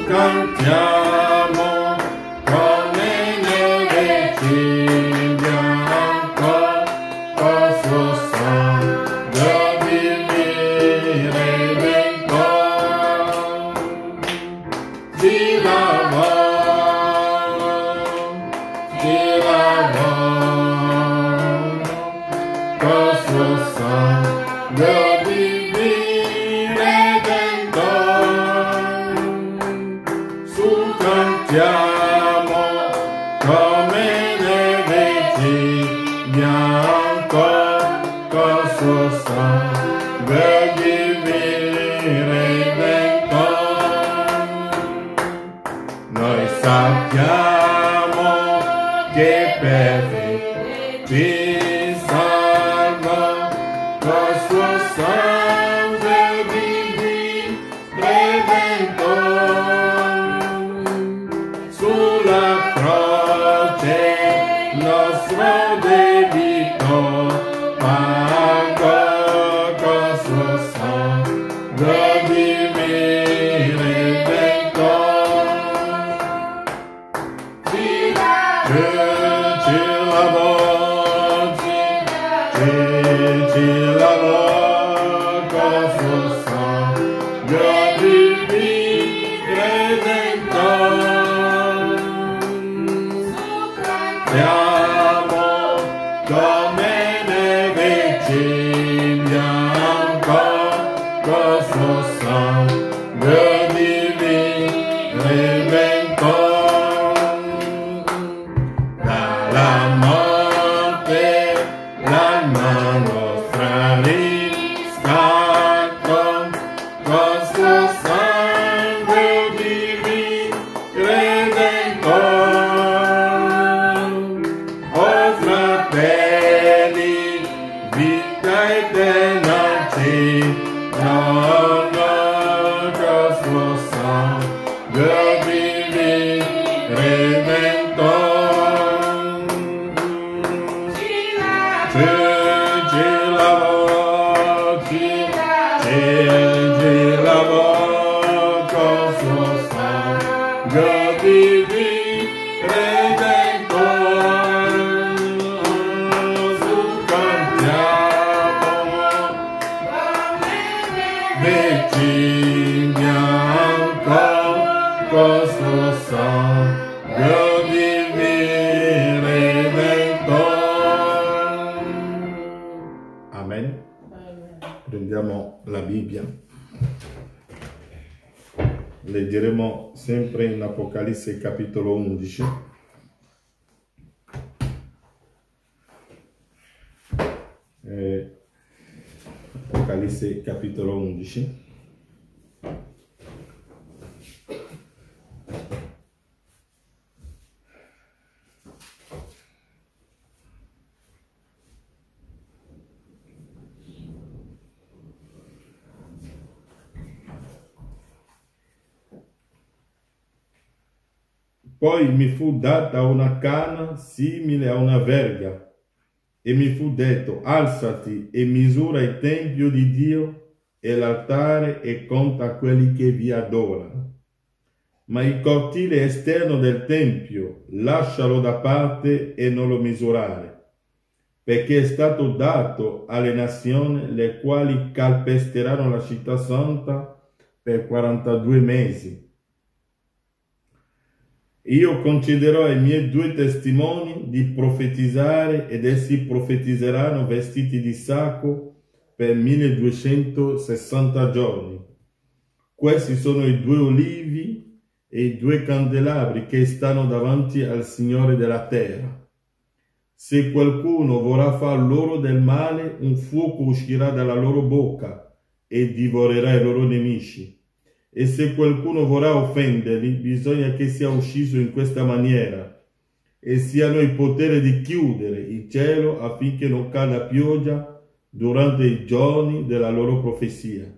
cantiamo come neve bianco, col suo sangue divino redentor. Ti lavò col suo sangue divino redentor. Su cantiamo come neve bianco, col suo sangue divino redentor. Noi sappiamo che perfetti salva col suo sangue divino redentor. Sulla croce nostro debito pagò col suo sangue divino redentor. Ci lavò col suo sangue divino redentor. Siamo come neve bianco, col suo sangue divino redentor. Dalla morte l'anima nostra riscatto, col suo sangue divino redentor. Oh fratelli, vita eterna ci dona, col suo sangue divino redentor. Ci lavò col suo sangue divino redentor. Su cantiamo vecchi bianco, col suo sangue divino redentor. Amen. Prendiamo la Bibbia. Leggeremo sempre in Apocalisse capitolo 11. Apocalisse capitolo 11. Poi mi fu data una canna simile a una verga, e mi fu detto: alzati e misura il tempio di Dio e l'altare e conta quelli che vi adorano. Ma il cortile esterno del tempio lascialo da parte e non lo misurare, perché è stato dato alle nazioni, le quali calpesteranno la città santa per 42 mesi. Io concederò ai miei 2 testimoni di profetizzare, ed essi profetizzeranno vestiti di sacco per 1260 giorni. Questi sono i 2 olivi e i 2 candelabri che stanno davanti al Signore della terra. Se qualcuno vorrà far loro del male, un fuoco uscirà dalla loro bocca e divorerà i loro nemici. E se qualcuno vorrà offenderli, bisogna che sia ucciso in questa maniera, e siano il potere di chiudere il cielo affinché non cada pioggia durante i giorni della loro profezia.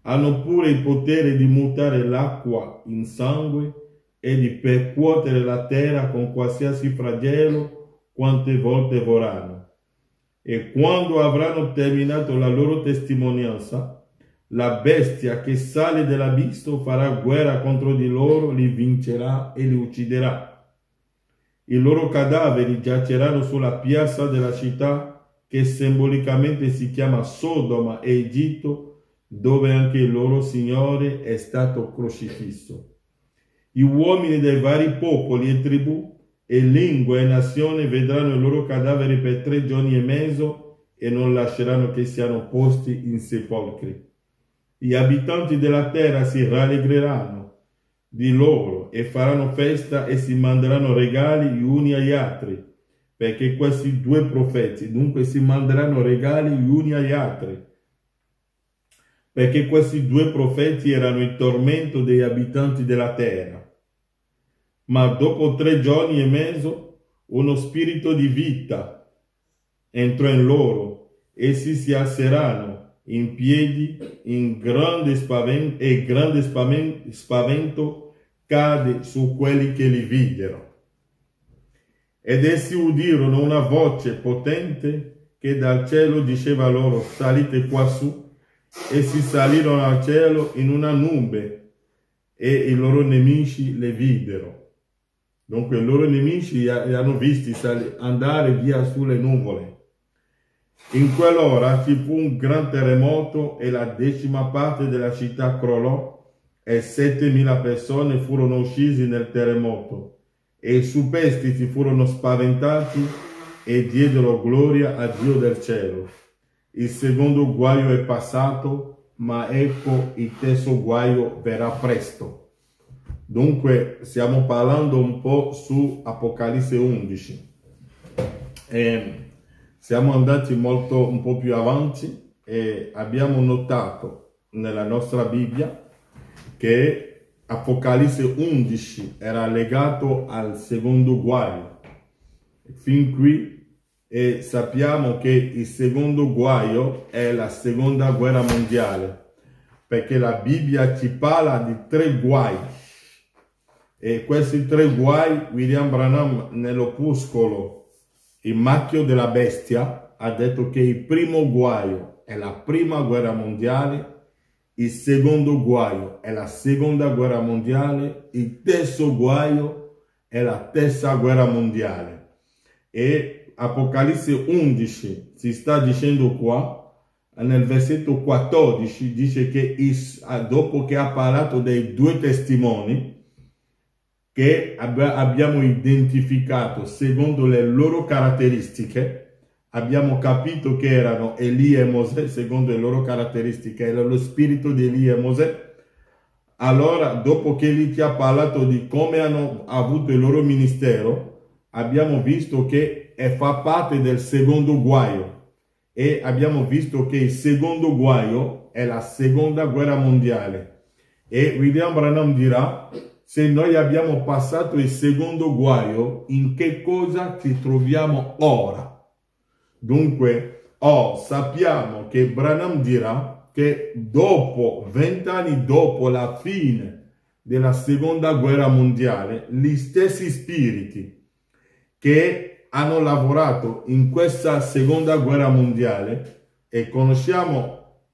Hanno pure il potere di mutare l'acqua in sangue e di percuotere la terra con qualsiasi flagello quante volte vorranno. E quando avranno terminato la loro testimonianza, La bestia che sale dall'abisso farà guerra contro di loro, li vincerà e li ucciderà. I loro cadaveri giaceranno sulla piazza della città, che simbolicamente si chiama Sodoma e Egitto, dove anche il loro Signore è stato crocifisso. Gli uomini dei vari popoli e tribù e lingue e nazioni vedranno i loro cadaveri per 3 giorni e mezzo e non lasceranno che siano posti in sepolcri. Gli abitanti della terra si rallegreranno di loro e faranno festa e si manderanno regali gli uni agli altri, perché questi 2 profeti, dunque si manderanno regali gli uni agli altri, perché questi 2 profeti erano il tormento degli abitanti della terra. Ma dopo 3 giorni e mezzo, uno spirito di vita entrò in loro, essi si alzeranno in piedi in grande spavento, e grande spavento cade su quelli che li videro. Ed essi udirono una voce potente che dal cielo diceva loro: salite quassù. E si salirono al cielo in una nube e i loro nemici le videro. Dunque i loro nemici li hanno visti andare via sulle nuvole. In quell'ora ci fu un gran terremoto e la 10ª parte della città crollò e 7.000 persone furono uccise nel terremoto e i superstiti furono spaventati e diedero gloria a Dio del cielo. Il secondo guaio è passato, ma ecco il terzo guaio verrà presto. Dunque stiamo parlando un po' su Apocalisse 11. Siamo andati un po' più avanti e abbiamo notato nella nostra Bibbia che Apocalisse 11 era legato al secondo guaio. Fin qui sappiamo che il secondo guaio è la seconda guerra mondiale, perché la Bibbia ci parla di 3 guai. E questi 3 guai, William Branham nell'opuscolo Il marchio della bestia ha detto che il primo guaio è la prima guerra mondiale, il secondo guaio è la seconda guerra mondiale, il terzo guaio è la terza guerra mondiale. E Apocalisse 11 si sta dicendo qua, nel versetto 14, dice che dopo che ha parlato dei 2 testimoni, che abbiamo identificato secondo le loro caratteristiche, abbiamo capito che erano Elia e Mosè, secondo le loro caratteristiche, era lo spirito di Elia e Mosè. Allora, dopo che lui ti ha parlato di come hanno avuto il loro ministero, abbiamo visto che fa parte del secondo guaio e abbiamo visto che il secondo guaio è la seconda guerra mondiale. E William Branham dirà: se noi abbiamo passato il secondo guaio, in che cosa ci troviamo ora? Dunque, sappiamo che Branham dirà che dopo 20 anni dopo la fine della seconda guerra mondiale, gli stessi spiriti che hanno lavorato in questa seconda guerra mondiale, e conosciamo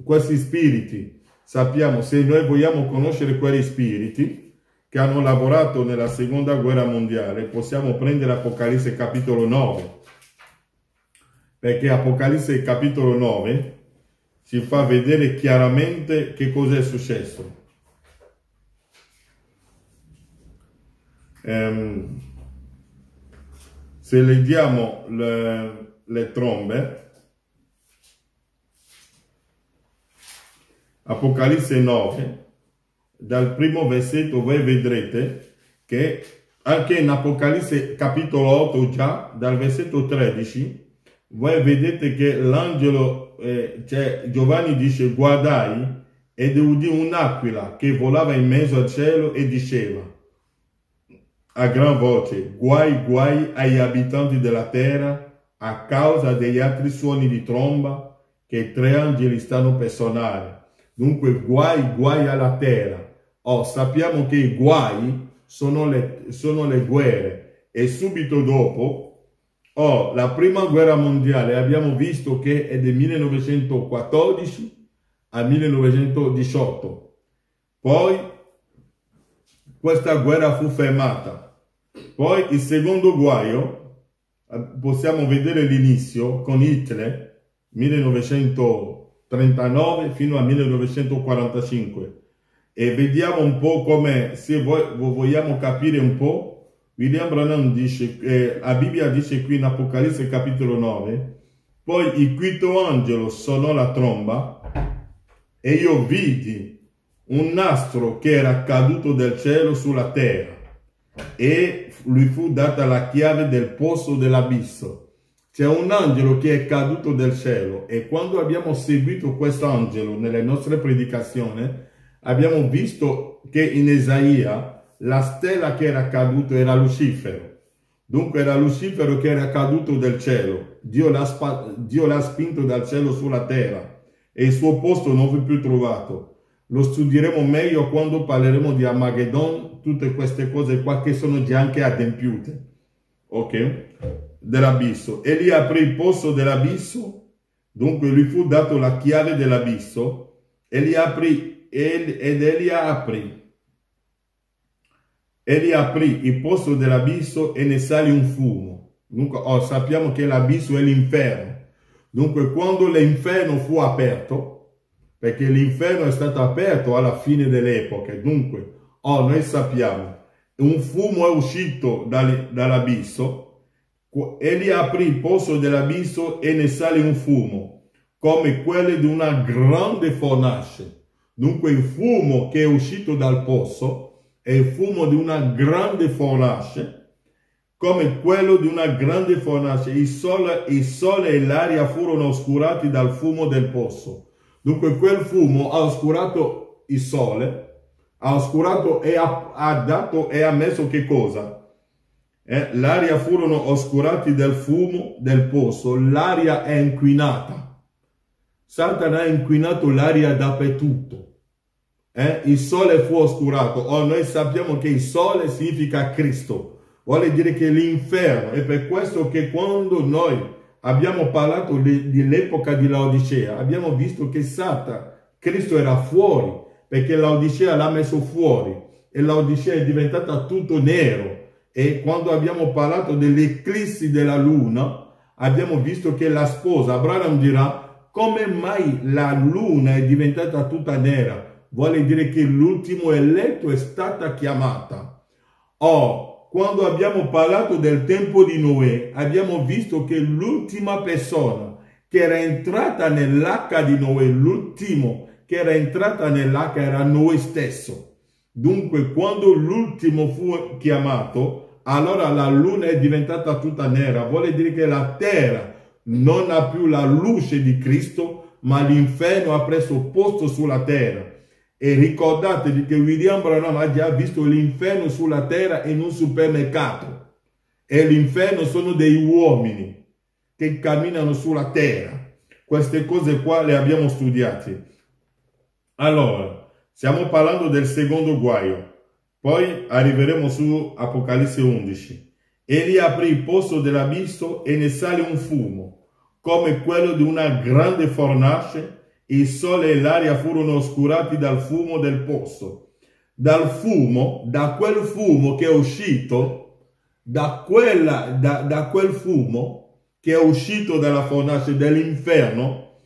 questi spiriti. Sappiamo, se noi vogliamo conoscere quegli spiriti che hanno lavorato nella seconda guerra mondiale, possiamo prendere Apocalisse capitolo 9, perché Apocalisse capitolo 9 ci fa vedere chiaramente che cosa è successo. Se leggiamo le trombe, Apocalisse 9, dal primo versetto voi vedrete che anche in Apocalisse capitolo 8, già dal versetto 13, voi vedete che l'angelo, Giovanni dice: guardai ed udì un'aquila che volava in mezzo al cielo e diceva a gran voce: guai, guai agli abitanti della terra a causa degli altri suoni di tromba che 3 angeli stanno per suonare. Dunque guai, guai alla terra. Sappiamo che i guai sono le guerre. E subito dopo, la prima guerra mondiale abbiamo visto che è del 1914 al 1918. Poi questa guerra fu fermata. Poi il secondo guaio, possiamo vedere l'inizio con Hitler, 1939 fino al 1945. E vediamo un po' come, se vogliamo capire un po', William Branham dice, la Bibbia dice qui in Apocalisse capitolo 9, poi il quinto angelo suonò la tromba e io vidi un nastro che era caduto dal cielo sulla terra e lui fu data la chiave del pozo dell'abisso. C'è un angelo che è caduto dal cielo e quando abbiamo seguito questo angelo nelle nostre predicazioni abbiamo visto che in Isaia la stella che era caduta era Lucifero. Dunque era Lucifero che era caduto dal cielo. Dio l'ha spinto dal cielo sulla terra e il suo posto non fu più trovato. Lo studieremo meglio quando parleremo di Armageddon, tutte queste cose qua che sono già anche adempiute. Ok? Dell'abisso. Egli aprì il posto dell'abisso, dunque gli fu dato la chiave dell'abisso, egli aprì il posto dell'abisso e ne salì un fumo. Dunque sappiamo che l'abisso è l'inferno. Dunque quando l'inferno fu aperto, perché l'inferno è stato aperto alla fine dell'epoca, dunque noi sappiamo, un fumo è uscito dall'abisso, egli aprì il posto dell'abisso e ne salì un fumo, come quello di una grande fornace. Dunque il fumo che è uscito dal pozzo è il fumo di una grande fornace, come quello di una grande fornace. Il sole e l'aria furono oscurati dal fumo del pozzo. Dunque quel fumo ha oscurato il sole, ha oscurato e ha messo che cosa? L'aria furono oscurati dal fumo del pozzo, l'aria è inquinata. Satana ha inquinato l'aria dappertutto. Il sole fu oscurato. Noi sappiamo che il sole significa Cristo. Vuole dire che l'inferno. È per questo che quando noi abbiamo parlato dell'epoca di Laodicea, abbiamo visto che Cristo era fuori, perché Laodicea l'ha messo fuori. E Laodicea è diventata tutto nero. E quando abbiamo parlato dell'eclissi della luna, abbiamo visto che la sposa, Abraham dirà, come mai la luna è diventata tutta nera? Vuole dire che l'ultimo eletto è stata chiamata. Quando abbiamo parlato del tempo di Noè, abbiamo visto che l'ultima persona che era entrata nell'arca di Noè, l'ultimo che era entrata nell'arca era Noè stesso. Dunque, quando l'ultimo fu chiamato, allora la luna è diventata tutta nera. Vuole dire che la terra non ha più la luce di Cristo, ma l'inferno ha preso posto sulla terra. E ricordatevi che William Branham ha già visto l'inferno sulla terra in un supermercato. E l'inferno sono dei uomini che camminano sulla terra. Queste cose qua le abbiamo studiate. Allora, stiamo parlando del secondo guaio. Poi arriveremo su Apocalisse 11. Egli aprì il posto dell'abisso e ne sale un fumo, come quello di una grande fornace. Il sole e l'aria furono oscurati dal fumo del pozzo. Da quel fumo che è uscito, da quel fumo che è uscito dalla fornace dell'inferno,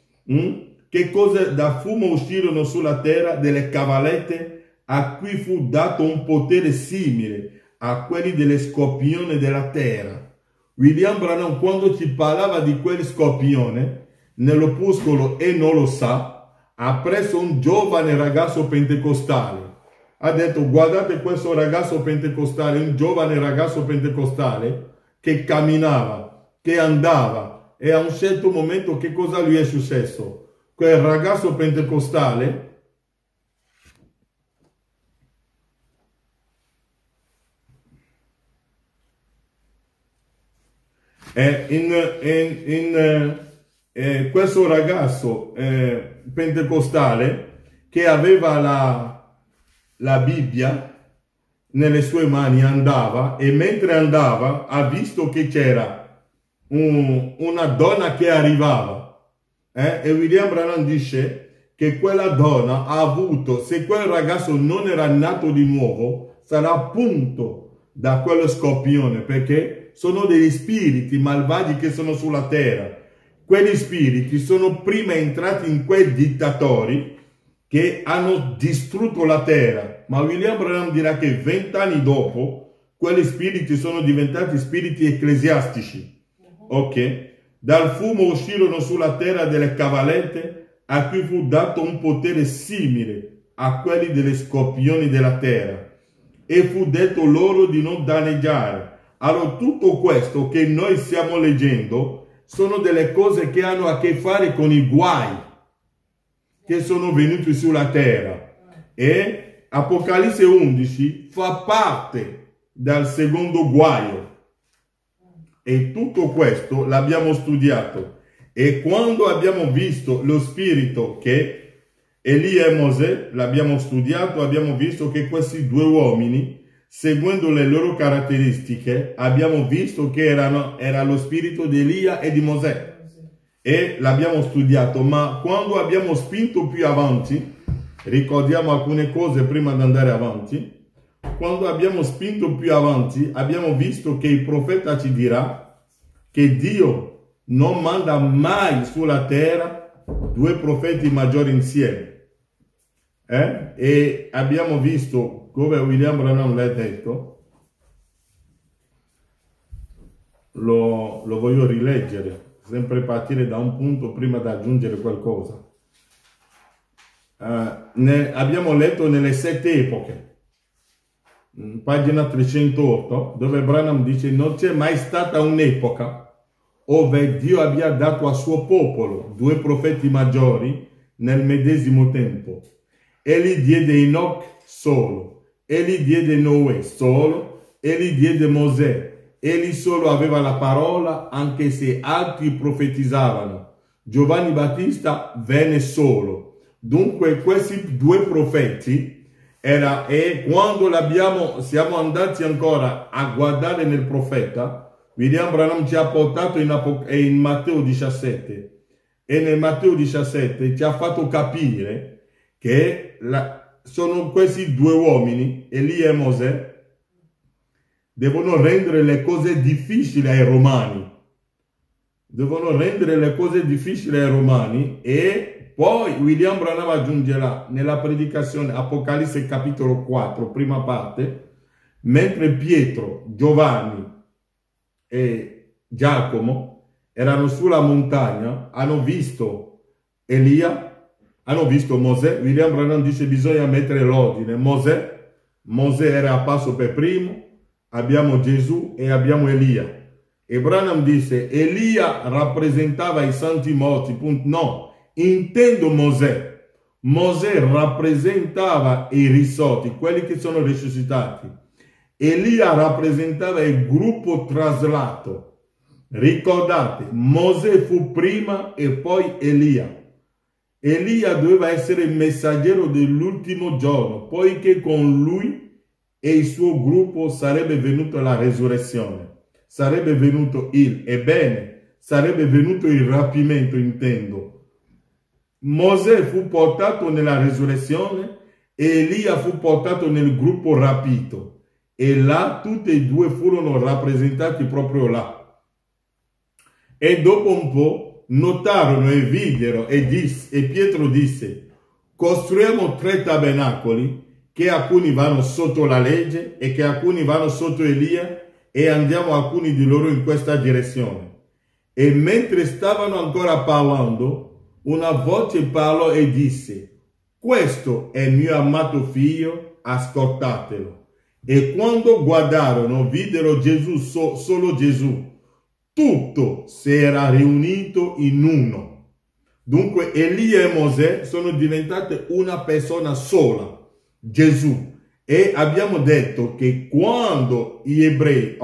che cose da fumo uscirono sulla terra? Delle cavallette a cui fu dato un potere simile a quelli delle scorpioni della terra. William Branham, quando ci parlava di quel scorpione, nell'opuscolo e non lo sa, ha preso un giovane ragazzo pentecostale. Ha detto, guardate questo ragazzo pentecostale, un giovane ragazzo pentecostale che camminava, che andava, e a un certo momento che cosa gli è successo? Quel ragazzo pentecostale questo ragazzo pentecostale che aveva la Bibbia nelle sue mani andava, e mentre andava ha visto che c'era una donna che arrivava, e William Branham dice che quella donna ha avuto, se quel ragazzo non era nato di nuovo, sarà appunto da quello scorpione, perché sono degli spiriti malvagi che sono sulla terra. Quegli spiriti sono prima entrati in quei dittatori che hanno distrutto la terra, ma William Branham dirà che 20 anni dopo quegli spiriti sono diventati spiriti ecclesiastici. Ok? Dal fumo uscirono sulla terra delle cavallette a cui fu dato un potere simile a quelli degli scorpioni della terra, e fu detto loro di non danneggiare. Allora tutto questo che noi stiamo leggendo sono delle cose che hanno a che fare con i guai che sono venuti sulla terra, e Apocalisse 11 fa parte dal secondo guaio, e tutto questo l'abbiamo studiato. E quando abbiamo visto lo spirito che Elia e Mosè, l'abbiamo studiato, abbiamo visto che questi due uomini, seguendo le loro caratteristiche, abbiamo visto che era lo spirito di Elia e di Mosè. E l'abbiamo studiato, ma quando abbiamo spinto più avanti, ricordiamo alcune cose prima di andare avanti, quando abbiamo spinto più avanti, abbiamo visto che il profeta ci dirà che Dio non manda mai sulla terra due profeti maggiori insieme. E abbiamo visto come William Branham l'ha detto, lo voglio rileggere, sempre partire da un punto prima di aggiungere qualcosa. Abbiamo letto nelle 7 epoche, pagina 308, dove Branham dice: non c'è mai stata un'epoca ove Dio abbia dato al suo popolo due profeti maggiori nel medesimo tempo. Egli diede Enoch solo, egli diede Noè solo, egli diede Mosè, egli solo aveva la parola anche se altri profetizzavano. Giovanni Battista venne solo. Dunque questi due profeti e quando siamo andati ancora a guardare nel profeta, William Branham ci ha portato in Matteo 17, e nel Matteo 17 ci ha fatto capire che sono questi due uomini, Elia e Mosè, devono rendere le cose difficili ai Romani. Devono rendere le cose difficili ai Romani, e poi William Branham aggiungerà nella predicazione Apocalisse capitolo 4, prima parte, mentre Pietro, Giovanni e Giacomo erano sulla montagna, hanno visto Elia, hanno visto Mosè. William Branham dice: bisogna mettere l'ordine. Mosè era apparso per primo, abbiamo Gesù e abbiamo Elia. E Branham disse: Elia rappresentava i santi morti, punto. No, intendo Mosè. Mosè rappresentava i risorti, quelli che sono risuscitati. Elia rappresentava il gruppo traslato. Ricordate, Mosè fu prima e poi Elia. Elia doveva essere il messaggero dell'ultimo giorno, poiché con lui e il suo gruppo sarebbe venuta la resurrezione. Sarebbe venuto sarebbe venuto il rapimento, intendo. Mosè fu portato nella resurrezione e Elia fu portato nel gruppo rapito. E là tutti e due furono rappresentati proprio là. E dopo un po' notarono e videro, e Pietro disse: costruiamo 3 tabernacoli, che alcuni vanno sotto la legge e che alcuni vanno sotto Elia, e andiamo alcuni di loro in questa direzione. E mentre stavano ancora parlando, una voce parlò e disse: questo è il mio amato figlio, ascoltatelo. E quando guardarono, videro Gesù, solo Gesù. Tutto si era riunito in uno. Dunque Elia e Mosè sono diventate una persona sola, Gesù. E abbiamo detto che quando gli ebrei,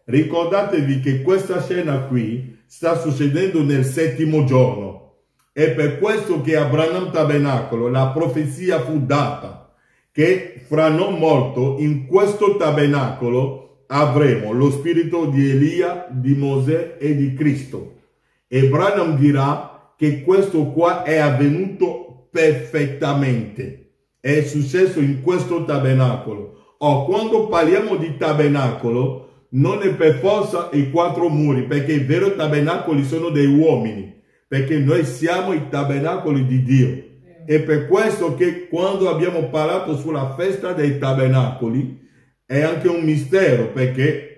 ricordatevi che questa scena qui sta succedendo nel 7° giorno. È per questo che a Branham Tabernacolo la profezia fu data, che fra non molto in questo tabernacolo avremo lo spirito di Elia, di Mosè e di Cristo. E Branham dirà che questo qua è avvenuto perfettamente. È successo in questo tabernacolo. Quando parliamo di tabernacolo, non è per forza i 4 muri, perché i veri tabernacoli sono dei uomini, perché noi siamo i tabernacoli di Dio. È per questo che quando abbiamo parlato sulla festa dei tabernacoli, è anche un mistero, perché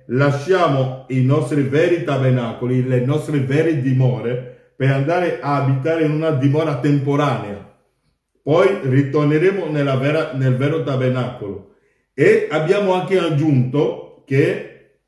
lasciamo i nostri veri tabernacoli, le nostre vere dimore, per andare a abitare in una dimora temporanea. Poi ritorneremo nel vero tabernacolo. E abbiamo anche aggiunto che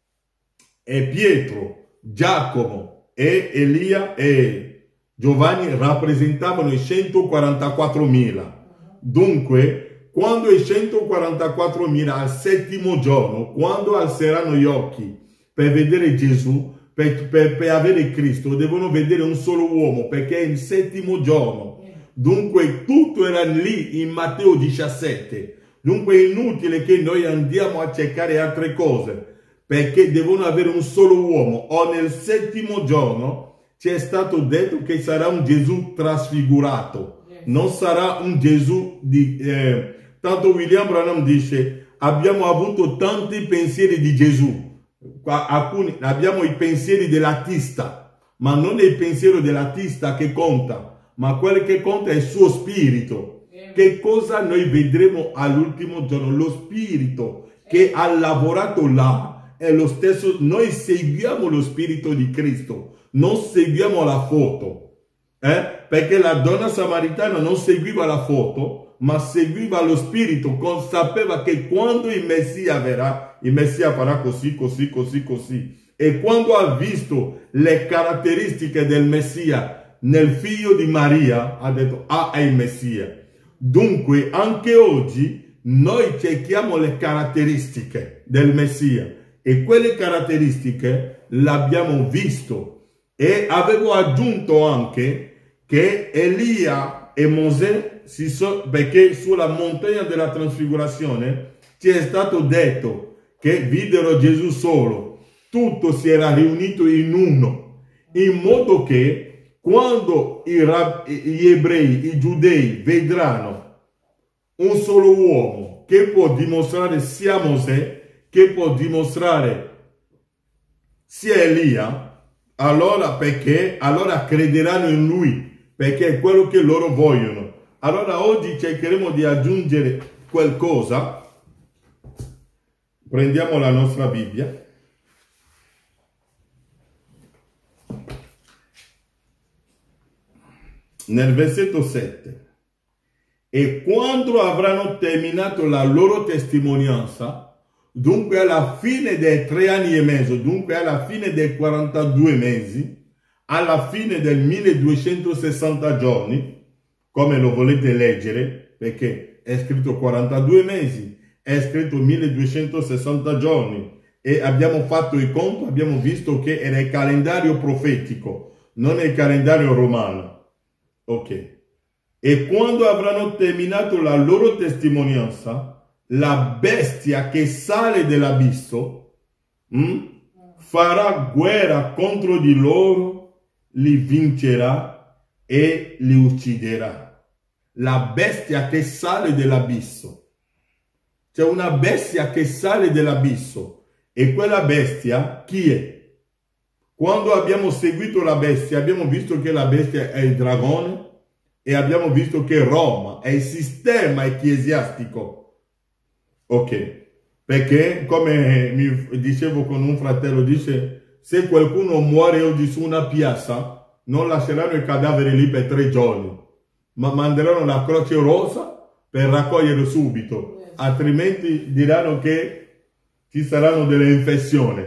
Pietro, Giacomo e Elia e Giovanni rappresentavano i 144.000. Dunque, quando i 144.000 al 7° giorno, quando alzeranno gli occhi per vedere Gesù, per avere Cristo, devono vedere un solo uomo, perché è il 7° giorno. Dunque tutto era lì in Matteo 17. Dunque è inutile che noi andiamo a cercare altre cose, perché devono avere un solo uomo. Nel 7° giorno ci è stato detto che sarà un Gesù trasfigurato, non sarà un Gesù di... Tanto William Branham dice, abbiamo avuto tanti pensieri di Gesù, abbiamo i pensieri dell'artista, ma non è il pensiero dell'artista che conta, ma quello che conta è il suo spirito. Che cosa noi vedremo all'ultimo giorno? Lo spirito che ha lavorato là è lo stesso. Noi seguiamo lo spirito di Cristo, non seguiamo la foto, perché la donna samaritana non seguiva la foto, ma seguiva lo spirito, sapeva che quando il Messia verrà, il Messia farà così, così, così, così. E quando ha visto le caratteristiche del Messia nel figlio di Maria, ha detto, è il Messia. Dunque, anche oggi, noi cerchiamo le caratteristiche del Messia. E quelle caratteristiche l'abbiamo visto. E avevo aggiunto anche che Elia e Mosè, perché sulla montagna della trasfigurazione ci è stato detto che videro Gesù solo, tutto si era riunito in uno, in modo che quando gli ebrei, i giudei vedranno un solo uomo che può dimostrare sia Mosè, che può dimostrare sia Elia, allora crederanno in lui, perché è quello che loro vogliono. Allora oggi cercheremo di aggiungere qualcosa. Prendiamo la nostra Bibbia. Nel versetto 7. E quando avranno terminato la loro testimonianza, dunque alla fine dei 3 anni e mezzo, dunque alla fine dei 42 mesi, alla fine del 1260 giorni, come lo volete leggere, perché è scritto 42 mesi, è scritto 1260 giorni, e abbiamo fatto il conto, abbiamo visto che era il calendario profetico, non il calendario romano. Ok. E quando avranno terminato la loro testimonianza, la bestia che sale dell'abisso farà guerra contro di loro, li vincerà e li ucciderà. La bestia che sale dell'abisso. C'è una bestia che sale dell'abisso. E quella bestia chi è? Quando abbiamo seguito la bestia, abbiamo visto che la bestia è il dragone e abbiamo visto che Roma è il sistema ecclesiastico. Ok. Perché, come mi dicevo con un fratello, dice, se qualcuno muore oggi su una piazza, non lasceranno i cadaveri lì per 3 giorni, ma manderanno la Croce Rosa per raccoglierlo subito, altrimenti diranno che ci saranno delle infezioni.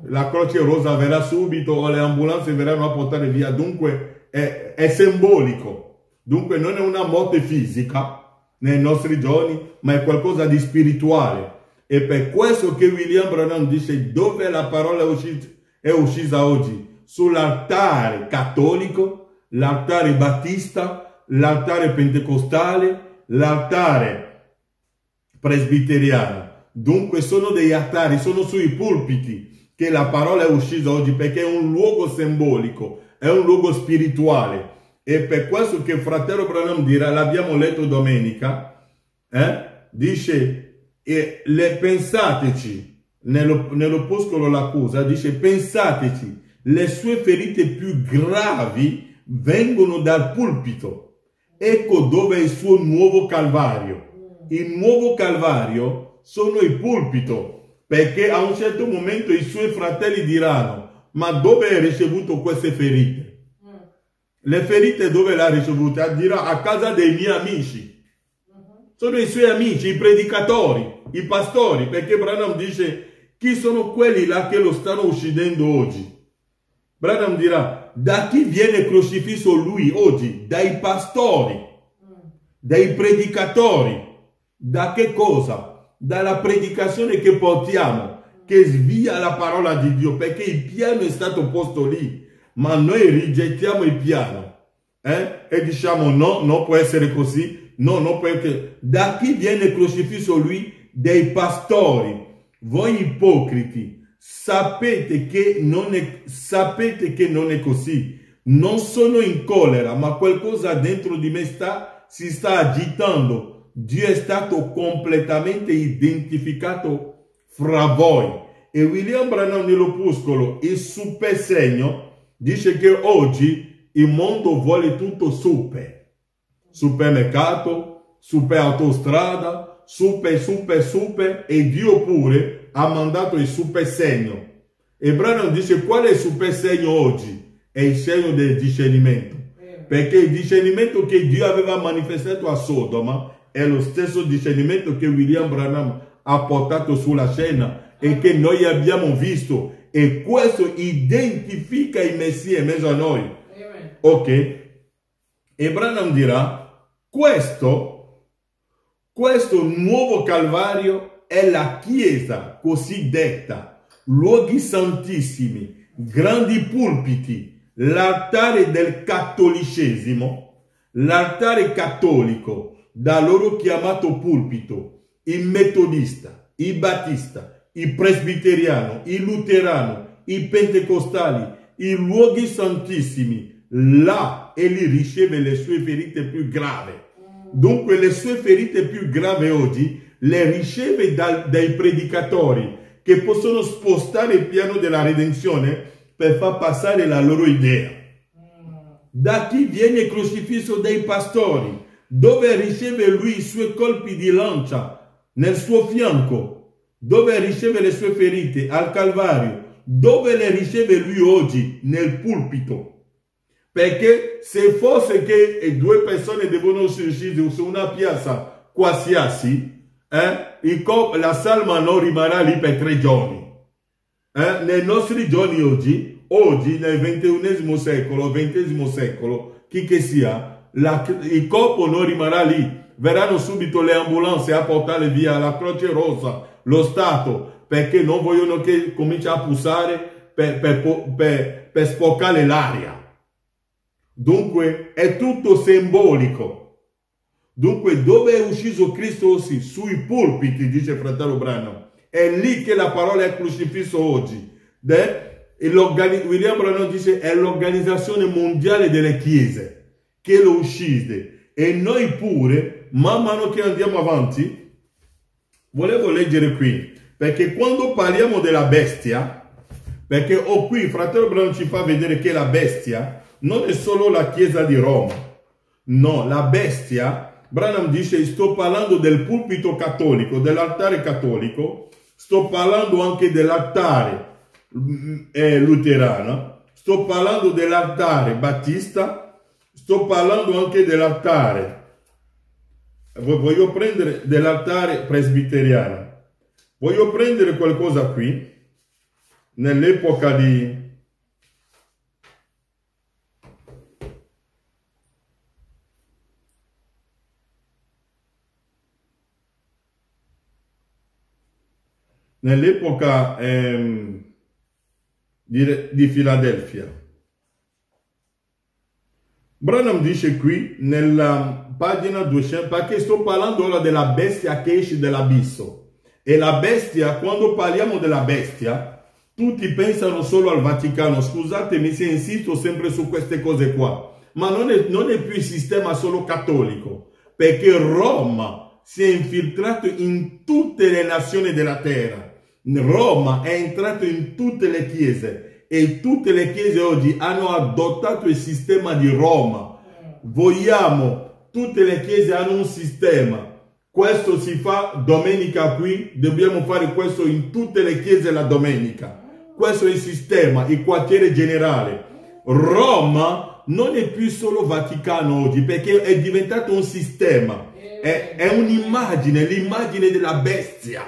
La Croce Rosa verrà subito o le ambulanze verranno a portare via, dunque è simbolico, dunque non è una morte fisica nei nostri giorni, ma è qualcosa di spirituale. E per questo che William Branham dice dove la parola è uscita oggi, sull'altare cattolico, l'altare battista, l'altare pentecostale, l'altare presbiteriano. Dunque sono degli altari, sono sui pulpiti che la parola è uscita oggi, perché è un luogo simbolico, è un luogo spirituale. E per questo che fratello Branham dirà, l'abbiamo letto domenica, dice, pensateci, nell'opuscolo l'accusa, dice, pensateci, le sue ferite più gravi vengono dal pulpito. Ecco dove è il suo nuovo calvario. Il nuovo calvario sono il pulpito, perché a un certo momento i suoi fratelli diranno, ma dove hai ricevuto queste ferite? Le ferite dove le ha ricevute? Dirà, a casa dei miei amici. Sono i suoi amici, i predicatori, i pastori, perché Branham dice, chi sono quelli là che lo stanno uccidendo oggi? Branham dirà, da chi viene crocifisso lui oggi? Dai pastori, dai predicatori. Da che cosa? Dalla predicazione che portiamo, che svia la parola di Dio, perché il piano è stato posto lì, ma noi rigettiamo il piano e diciamo no, non può essere così, no, non può essere. Da chi viene crocifisso lui? Dei pastori. Voi ipocriti, sapete che non è così. Non sono in collera, ma qualcosa dentro di me si sta agitando. Dio è stato completamente identificato fra voi. E William Branham nell'opuscolo, il super segno, dice che oggi il mondo vuole tutto super. Supermercato, super autostrada, super, e Dio pure ha mandato il super segno. E Branham dice, qual è il super segno oggi? È il segno del discernimento. Perché il discernimento che Dio aveva manifestato a Sodoma è lo stesso discernimento che William Branham ha portato sulla scena e che noi abbiamo visto. E questo identifica il Messia in mezzo a noi. Amen. Ok? E Branham dirà, questo nuovo Calvario è la Chiesa cosiddetta, luoghi santissimi, grandi pulpiti, l'altare del cattolicesimo, l'altare cattolico, da loro chiamato pulpito, il metodista, il battista, il presbiteriano, il luterano, i pentecostali, i luoghi santissimi, là egli riceve le sue ferite più gravi. Dunque le sue ferite più gravi oggi le riceve dai predicatori che possono spostare il piano della redenzione per far passare la loro idea. Da chi viene crocifisso? Dai pastori, dove riceve lui i suoi colpi di lancia nel suo fianco. Dove riceve le sue ferite? Al Calvario. Dove le riceve lui oggi? Nel pulpito. Perché se fosse che due persone devono essere uccise su una piazza qualsiasi, la salma non rimarrà lì per 3 giorni. Nei nostri giorni oggi nel XXI secolo, XX secolo, chi che sia, il corpo non rimarrà lì. Verranno subito le ambulanze a portare via, la Croce Rossa, lo Stato, perché non vogliono che cominci a pussare per sporcare l'aria. Dunque è tutto simbolico. Dunque dove è uscito Cristo oggi? Sui pulpiti, dice fratello Branham. È lì che la parola è crocifisso oggi. William Branham dice è l'organizzazione mondiale delle chiese che lo uccide. E noi pure, man mano che andiamo avanti, volevo leggere qui, perché quando parliamo della bestia, perché qui il fratello Branham ci fa vedere che la bestia non è solo la chiesa di Roma. No, la bestia, Branham dice, sto parlando del pulpito cattolico, dell'altare cattolico, sto parlando anche dell'altare luterano, sto parlando dell'altare battista, sto parlando anche dell'altare, voglio prendere dell'altare presbiteriano. Voglio prendere qualcosa qui, nell'epoca di di Filadelfia. Branham dice qui nella pagina 200, perché sto parlando ora della bestia che esce dall'abisso. E la bestia, quando parliamo della bestia, tutti pensano solo al Vaticano. Scusatemi se insisto sempre su queste cose qua. ma non è più il sistema solo cattolico, perché Roma si è infiltrato in tutte le nazioni della terra. Roma è entrato in tutte le chiese e tutte le chiese oggi hanno adottato il sistema di Roma. Vogliamo, tutte le chiese hanno un sistema. Questo si fa domenica qui, dobbiamo fare questo in tutte le chiese la domenica. Questo è il sistema, il quartiere generale. Roma non è più solo Vaticano oggi, perché è diventato un sistema. È un'immagine, l'immagine della bestia.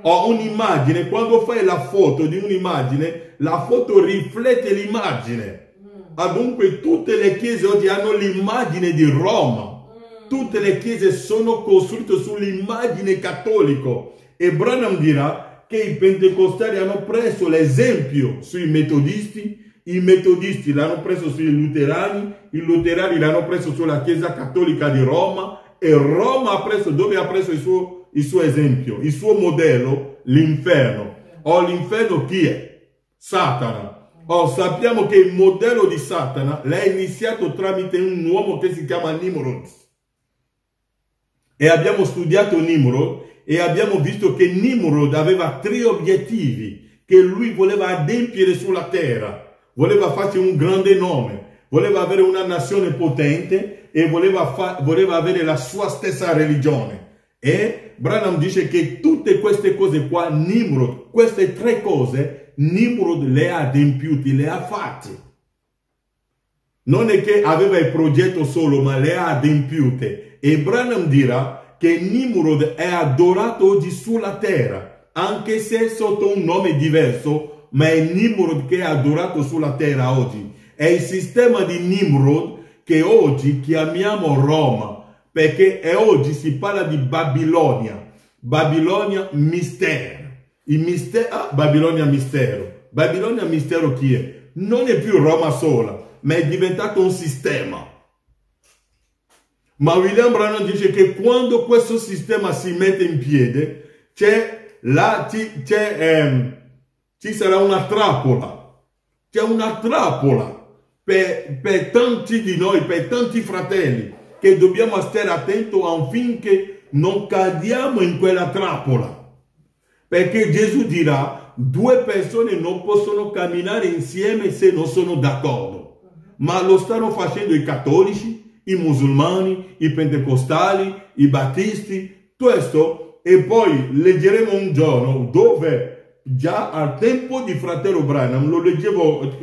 Ho un'immagine, quando fai la foto di un'immagine, la foto riflette l'immagine. Dunque tutte le chiese oggi hanno l'immagine di Roma. Tutte le chiese sono costruite sull'immagine cattolica. E Branham dirà che i pentecostali hanno preso l'esempio sui metodisti, i metodisti l'hanno preso sui luterani, i luterani l'hanno preso sulla Chiesa Cattolica di Roma, e Roma ha preso, dove ha preso il suo esempio, il suo modello? L'inferno. L'inferno chi è? Satana. Sappiamo che il modello di Satana l'ha iniziato tramite un uomo che si chiama Nimrod. E abbiamo studiato Nimrod e abbiamo visto che Nimrod aveva 3 obiettivi che lui voleva adempiere sulla terra. Voleva farsi un grande nome, voleva avere una nazione potente e voleva avere la sua stessa religione. E Branham dice che tutte queste cose qua, Nimrod, queste 3 cose, Nimrod le ha adempiute, le ha fatte. Non è che aveva il progetto solo, ma le ha adempiute. E Branham dirà che Nimrod è adorato oggi sulla terra, anche se sotto un nome diverso, ma è Nimrod che è adorato sulla terra oggi. È il sistema di Nimrod che oggi chiamiamo Roma, perché oggi si parla di Babilonia. Babilonia mistero. Babilonia mistero. Babilonia mistero chi è? Non è più Roma sola, ma è diventato un sistema. Ma William Branham dice che quando questo sistema si mette in piede, ci sarà una trappola. C'è una trappola per tanti di noi, per tanti fratelli, che dobbiamo stare attenti affinché non cadiamo in quella trappola. Perché Gesù dirà, 2 persone non possono camminare insieme se non sono d'accordo. Ma lo stanno facendo i cattolici, i musulmani, i pentecostali, i battisti, questo. E poi leggeremo un giorno dove già al tempo di fratello Branham, lo leggevo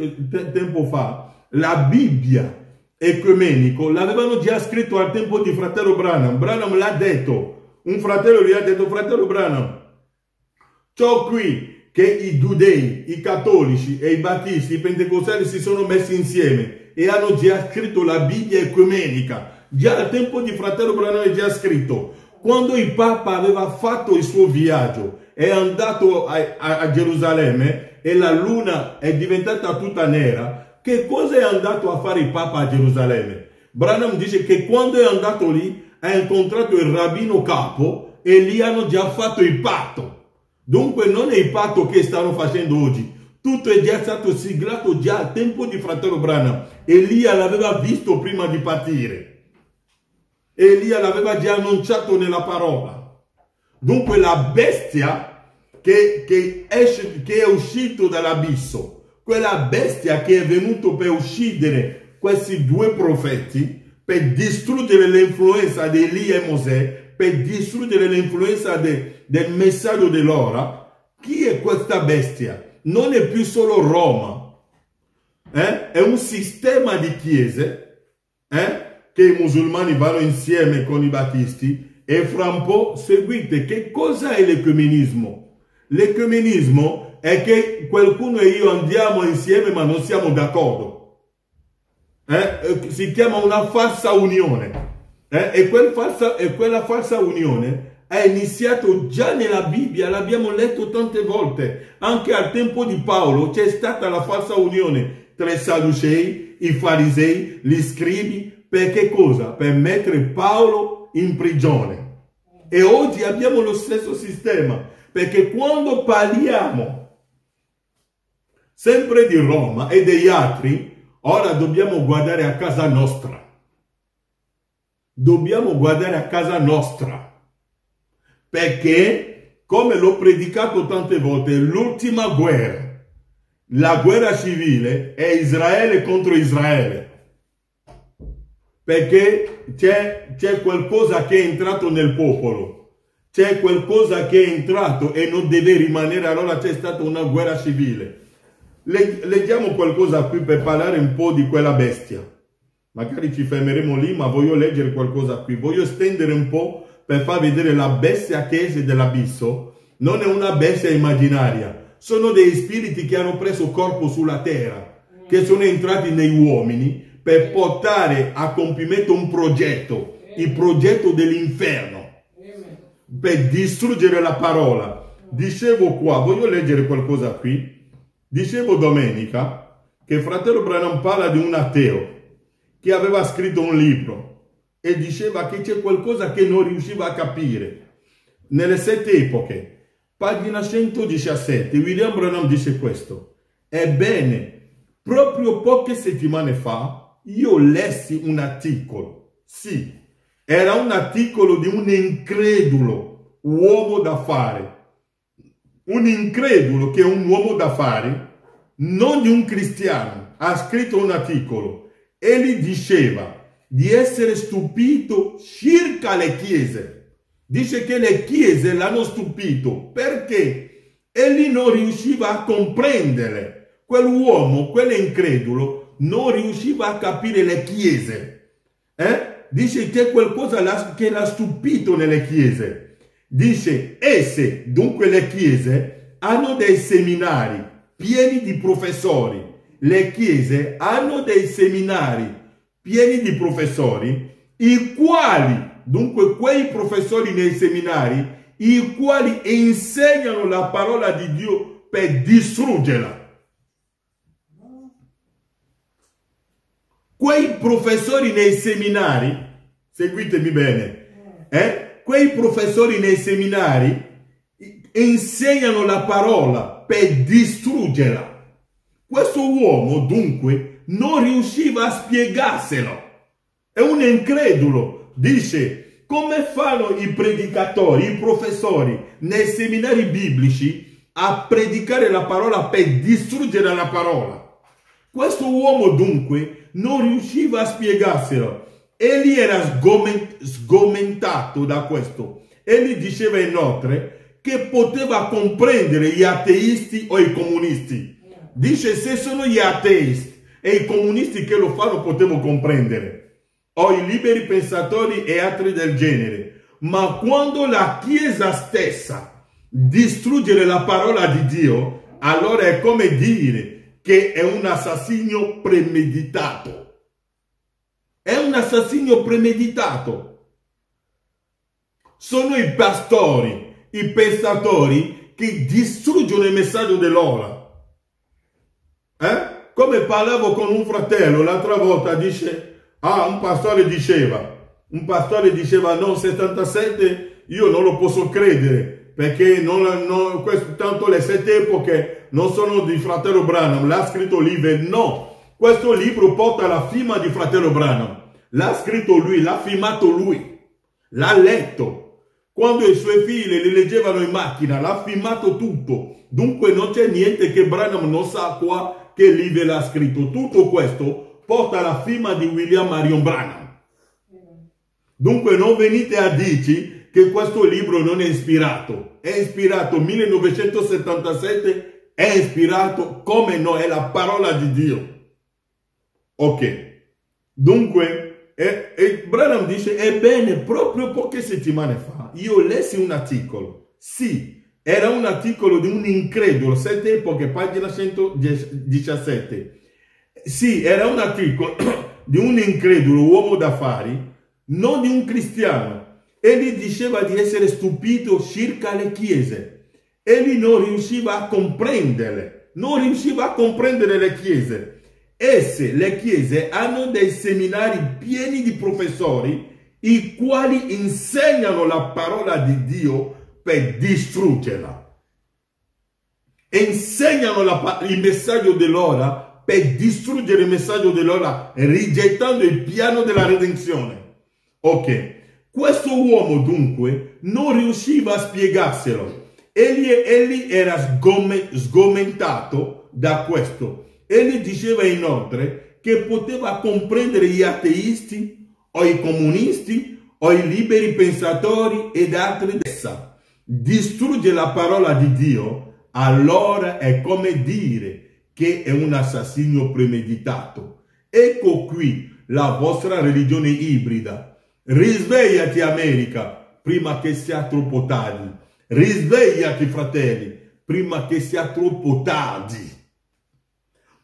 tempo fa, la Bibbia ecumenico l'avevano già scritto al tempo di fratello Branham. Branham l'ha detto, un fratello gli ha detto, fratello Branham, ciò qui che i giudei, i cattolici e i battisti, i pentecostali si sono messi insieme e hanno già scritto la Bibbia ecumenica. Già al tempo di fratello Branham è già scritto. Quando il Papa aveva fatto il suo viaggio, è andato a Gerusalemme e la luna è diventata tutta nera, che cosa è andato a fare il Papa a Gerusalemme? Branham dice che quando è andato lì ha incontrato il rabbino capo e lì hanno già fatto il patto. Dunque non è il patto che stanno facendo oggi. Tutto è già stato siglato già al tempo di fratello Branham. Elia l'aveva visto prima di partire. Elia l'aveva già annunciato nella parola. Dunque la bestia che è uscito dall'abisso, quella bestia che è venuto per uccidere questi 2 profeti, per distruggere l'influenza di Elia e Mosè, per distruggere l'influenza del messaggio dell'ora, chi è questa bestia? Non è più solo Roma, è un sistema di chiese, che i musulmani vanno insieme con i battisti, e fra un po' seguite. Che cosa è l'ecumenismo? L'ecumenismo è che qualcuno e io andiamo insieme ma non siamo d'accordo. Si chiama una falsa unione. E quella falsa unione è iniziato già nella Bibbia, l'abbiamo letto tante volte. Anche al tempo di Paolo c'è stata la falsa unione tra i Sadducei, i Farisei, gli scribi. Per che cosa? Per mettere Paolo in prigione. E oggi abbiamo lo stesso sistema, perché quando parliamo sempre di Roma e degli altri, Ora dobbiamo guardare a casa nostra. Dobbiamo guardare a casa nostra. Perché, come l'ho predicato tante volte, l'ultima guerra, la guerra civile, è Israele contro Israele. Perché c'è qualcosa che è entrato nel popolo. C'è qualcosa che è entrato e non deve rimanere, allora c'è stata una guerra civile. Leggiamo qualcosa qui per parlare un po' di quella bestia. Magari ci fermeremo lì, ma voglio leggere qualcosa qui. Voglio stendere un po' per far vedere la bestia che esce dall'abisso. Non è una bestia immaginaria. Sono dei spiriti che hanno preso corpo sulla terra, che sono entrati negli uomini per portare a compimento un progetto, il progetto dell'inferno, per distruggere la parola. Dicevo qua, voglio leggere qualcosa qui. Dicevo domenica che fratello Branham parla di un ateo che aveva scritto un libro e diceva che c'è qualcosa che non riusciva a capire. Nelle 7 epoche, pagina 117, William Branham dice questo. Ebbene, proprio poche settimane fa io lessi un articolo. Sì, era un articolo di un incredulo uomo d'affari. Un incredulo che è un uomo d'affari, non di un cristiano, ha scritto un articolo. Egli diceva di essere stupito circa le chiese. Dice che le chiese l'hanno stupito perché egli non riusciva a comprendere. Quell'uomo, quell'incredulo, non riusciva a capire le chiese. Dice che qualcosa che l'ha stupito nelle chiese. Dice, esse, dunque le chiese, hanno dei seminari pieni di professori. Le chiese hanno dei seminari pieni di professori, i quali, dunque quei professori nei seminari, i quali insegnano la parola di Dio per distruggerla. Quei professori nei seminari, seguitemi bene, quei professori nei seminari insegnano la parola per distruggerla. Questo uomo dunque non riusciva a spiegarselo. È un incredulo. Dice, come fanno i predicatori, i professori nei seminari biblici a predicare la parola per distruggere la parola? Questo uomo dunque non riusciva a spiegarselo. Egli era sgomentato da questo. Egli diceva inoltre che poteva comprendere gli ateisti o i comunisti. Dice, se sono gli ateisti e i comunisti che lo fanno, potevo comprendere. O i liberi pensatori e altri del genere. Ma quando la Chiesa stessa distrugge la parola di Dio, allora è come dire che è un assassinio premeditato. È un assassinio premeditato. Sono i pastori, i pensatori che distruggono il messaggio dell'ora. Come parlavo con un fratello l'altra volta, dice, un pastore diceva, no, 77 io non lo posso credere, perché tanto le 7 epoche non sono di fratello Branham, l'ha scritto Liver. No, questo libro porta la firma di fratello Branham, l'ha scritto lui, l'ha firmato lui, l'ha letto. Quando i suoi figli li leggevano in macchina, l'ha firmato tutto. Dunque non c'è niente che Branham non sa qua, che Liver l'ha scritto. Tutto questo porta la firma di William Marion Branham. Dunque non venite a dirci che questo libro non è ispirato. È ispirato 1977, è ispirato, come no, è la parola di Dio. Ok. Dunque, Branham dice, ebbene, proprio poche settimane fa, io lessi un articolo. Sì, era un articolo di un incredulo, 7 epoche, pagina 117. Sì, era un articolo di un incredulo uomo d'affari, non di un cristiano. Egli diceva di essere stupito circa le chiese. Egli non riusciva a comprenderle. Non riusciva a comprendere le chiese. Le chiese, hanno dei seminari pieni di professori, i quali insegnano la parola di Dio per distruggerla. Insegnano il messaggio dell'ora per distruggere il messaggio dell'ora, rigettando il piano della redenzione. Ok, questo uomo dunque non riusciva a spiegarselo. Egli era sgomentato da questo. Egli diceva inoltre che poteva comprendere gli ateisti o i comunisti o i liberi pensatori ed altri d'essa. Distrugge la parola di Dio, allora è come dire che è un assassinio premeditato. Ecco qui la vostra religione ibrida. Risvegliati America, prima che sia troppo tardi. Risvegliati fratelli, prima che sia troppo tardi.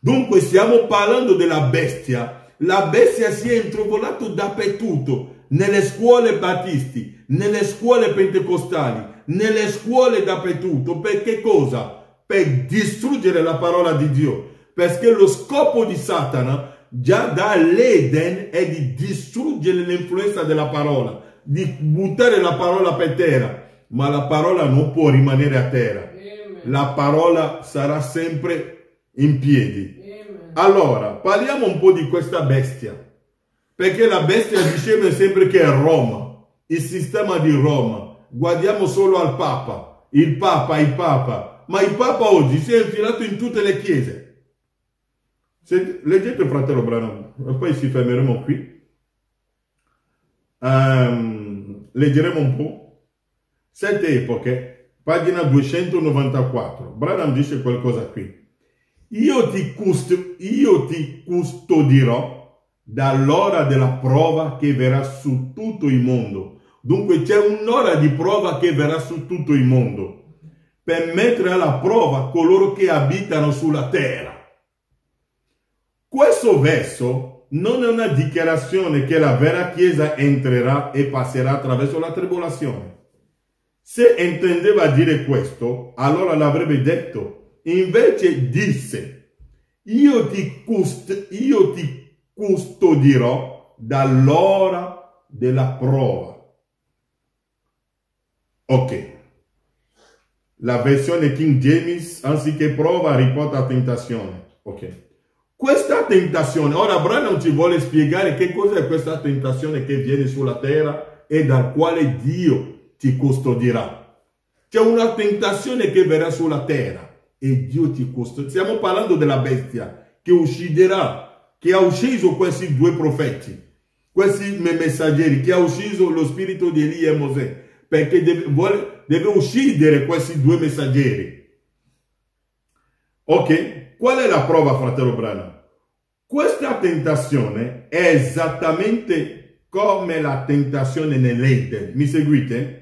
Dunque stiamo parlando della bestia. La bestia si è introvolata dappertutto, nelle scuole battisti, nelle scuole pentecostali, nelle scuole dappertutto. Per che cosa? Per distruggere la parola di Dio. Perché lo scopo di Satana già dall'Eden è di distruggere l'influenza della parola, di buttare la parola per terra. Ma la parola non può rimanere a terra. La parola sarà sempre in piedi. Allora, parliamo un po' di questa bestia. Perché la bestia diceva sempre che è Roma, il sistema di Roma. Guardiamo solo al Papa, il Papa. Ma il Papa oggi si è infilato in tutte le chiese. Leggete il fratello Branham, e poi ci fermeremo qui. Leggeremo un po'. 7 epoche, pagina 294. Branham dice qualcosa qui. Io ti custodirò dall'ora della prova che verrà su tutto il mondo. Dunque c'è un'ora di prova che verrà su tutto il mondo per mettere alla prova coloro che abitano sulla terra. Questo verso non è una dichiarazione che la vera Chiesa entrerà e passerà attraverso la tribolazione. Se intendeva dire questo, allora l'avrebbe detto. Invece disse, io ti custodirò dall'ora della prova. Ok. La versione King James, anziché prova, riporta tentazione. Ok. Questa tentazione, ora Branham ci vuole spiegare che cos'è questa tentazione che viene sulla terra e dal quale Dio ti custodirà. C'è una tentazione che verrà sulla terra e Dio ti custodirà. Stiamo parlando della bestia che ucciderà, che ha ucciso questi due profeti, questi messaggeri, che ha ucciso lo spirito di Elia e Mosè, perché deve uccidere questi due messaggeri. Ok? Qual è la prova, fratello Branham? Questa tentazione è esattamente come la tentazione nell'Eden. Mi seguite?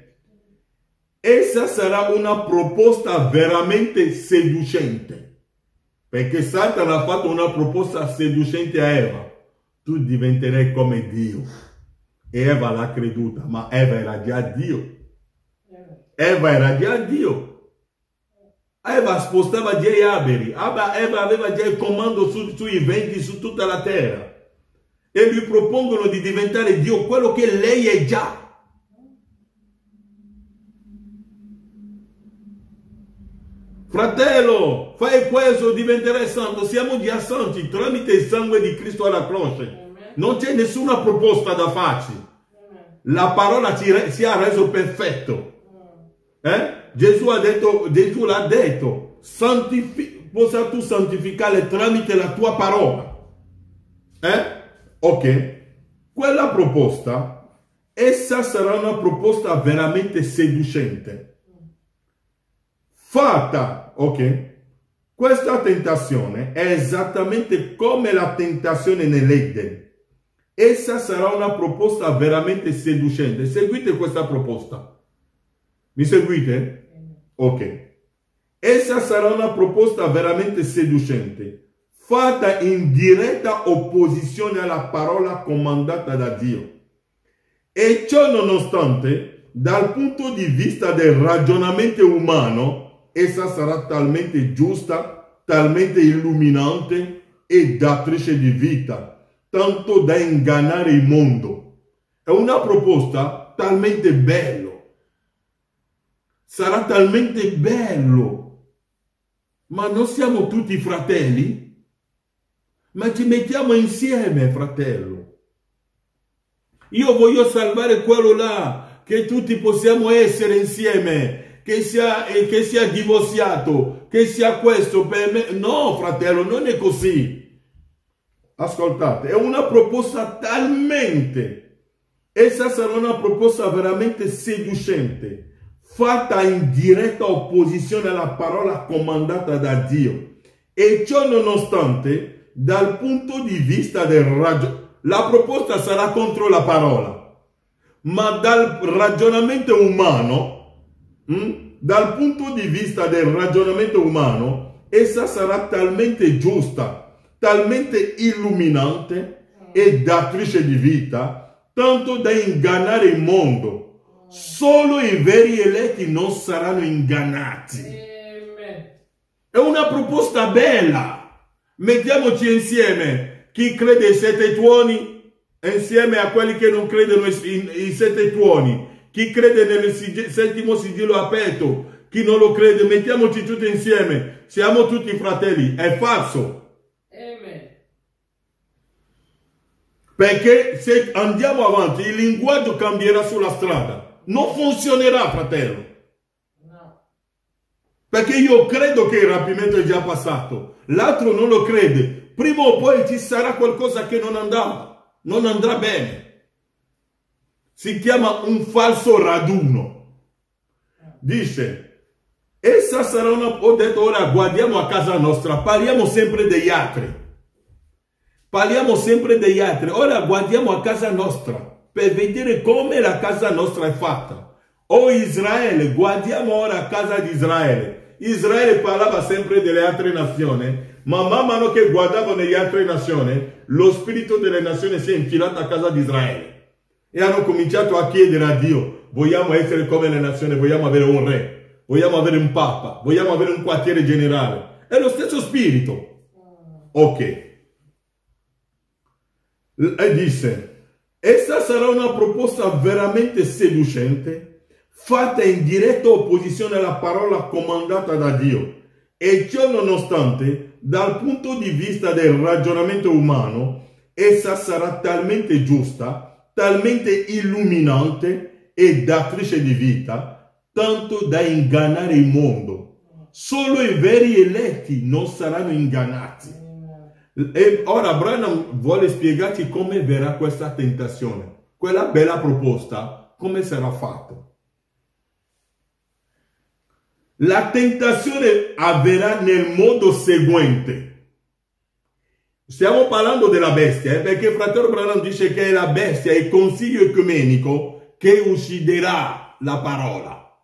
Essa sarà una proposta veramente seducente. Perché Satana ha fatto una proposta seducente a Eva. Tu diventerai come Dio. E Eva l'ha creduta, ma Eva era già Dio. Eva era già Dio. Eva spostava già gli alberi. Eva aveva già il comando sui venti, su tutta la terra. E gli propongono di diventare Dio, quello che lei è già. Fratello, fai questo, diventerai santo. Siamo già santi tramite il sangue di Cristo alla croce. Non c'è nessuna proposta da farci. La parola si è reso perfetto. Gesù l'ha detto, possa tu santificare tramite la tua parola. Ok. Quella proposta, essa sarà una proposta veramente seducente. Fatta, ok? Questa tentazione è esattamente come la tentazione nell'Eden. Essa sarà una proposta veramente seducente. Seguite questa proposta. Mi seguite? Ok. Essa sarà una proposta veramente seducente, fatta in diretta opposizione alla parola comandata da Dio. E ciò nonostante, dal punto di vista del ragionamento umano, essa sarà talmente giusta, talmente illuminante e datrice di vita, tanto da ingannare il mondo. È una proposta talmente bella. Sarà talmente bello. Ma non siamo tutti fratelli? ma ci mettiamo insieme, fratello. Io voglio salvare quello là, che tutti possiamo essere insieme, che sia divorziato, che sia questo per me. No, fratello, non è così. Ascoltate, è una proposta essa sarà una proposta veramente seducente, fatta in diretta opposizione alla parola comandata da Dio. E ciò nonostante, dal punto di vista del ragionamento, la proposta sarà contro la parola, ma dal ragionamento umano, dal punto di vista del ragionamento umano, essa sarà talmente giusta, talmente illuminante e datrice di vita, tanto da ingannare il mondo. Solo i veri eletti non saranno ingannati. È una proposta bella. Mettiamoci insieme. Chi crede ai 7 tuoni insieme a quelli che non credono ai 7 tuoni. Chi crede nel settimo sigillo aperto. Chi non lo crede, mettiamoci tutti insieme. Siamo tutti fratelli. È falso. Amen. Perché se andiamo avanti, il linguaggio cambierà sulla strada. Non funzionerà, fratello. No. Perché io credo che il rapimento è già passato. L'altro non lo crede. Prima o poi ci sarà qualcosa che non andrà bene. Si chiama un falso raduno. Dice, essa sarà una... Ho detto, ora guardiamo a casa nostra, parliamo sempre degli altri. Parliamo sempre degli altri. Ora guardiamo a casa nostra per vedere come la casa nostra è fatta. O Israele, guardiamo ora a casa di Israele. Israele parlava sempre delle altre nazioni. Ma man mano che guardavano nelle altre nazioni, lo spirito delle nazioni si è infilato a casa di Israele. E hanno cominciato a chiedere a Dio, vogliamo essere come le nazioni, vogliamo avere un re, vogliamo avere un papa, vogliamo avere un quartiere generale. È lo stesso spirito. Ok. E disse, essa sarà una proposta veramente seducente, fatta in diretta opposizione alla parola comandata da Dio. E ciò nonostante, dal punto di vista del ragionamento umano, essa sarà talmente giusta, talmente illuminante e datrice di vita, tanto da ingannare il mondo. Solo i veri eletti non saranno ingannati. E ora Branham vuole spiegarci come verrà questa tentazione. Quella bella proposta, come sarà fatta. La tentazione avverrà nel modo seguente. Stiamo parlando della bestia, perché il fratello Branham dice che è la bestia, il consiglio ecumenico che ucciderà la parola.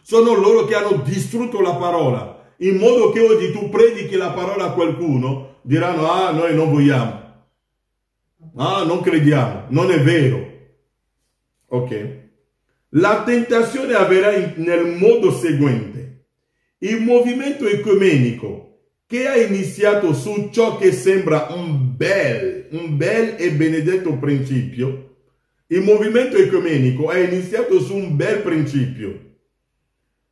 Sono loro che hanno distrutto la parola, in modo che oggi tu predichi la parola a qualcuno, diranno, ah, noi non vogliamo, ah, non crediamo, non è vero. Ok. La tentazione avverrà nel modo seguente. Il movimento ecumenico che ha iniziato su ciò che sembra un bel e benedetto principio, il movimento ecumenico è iniziato su un bel principio.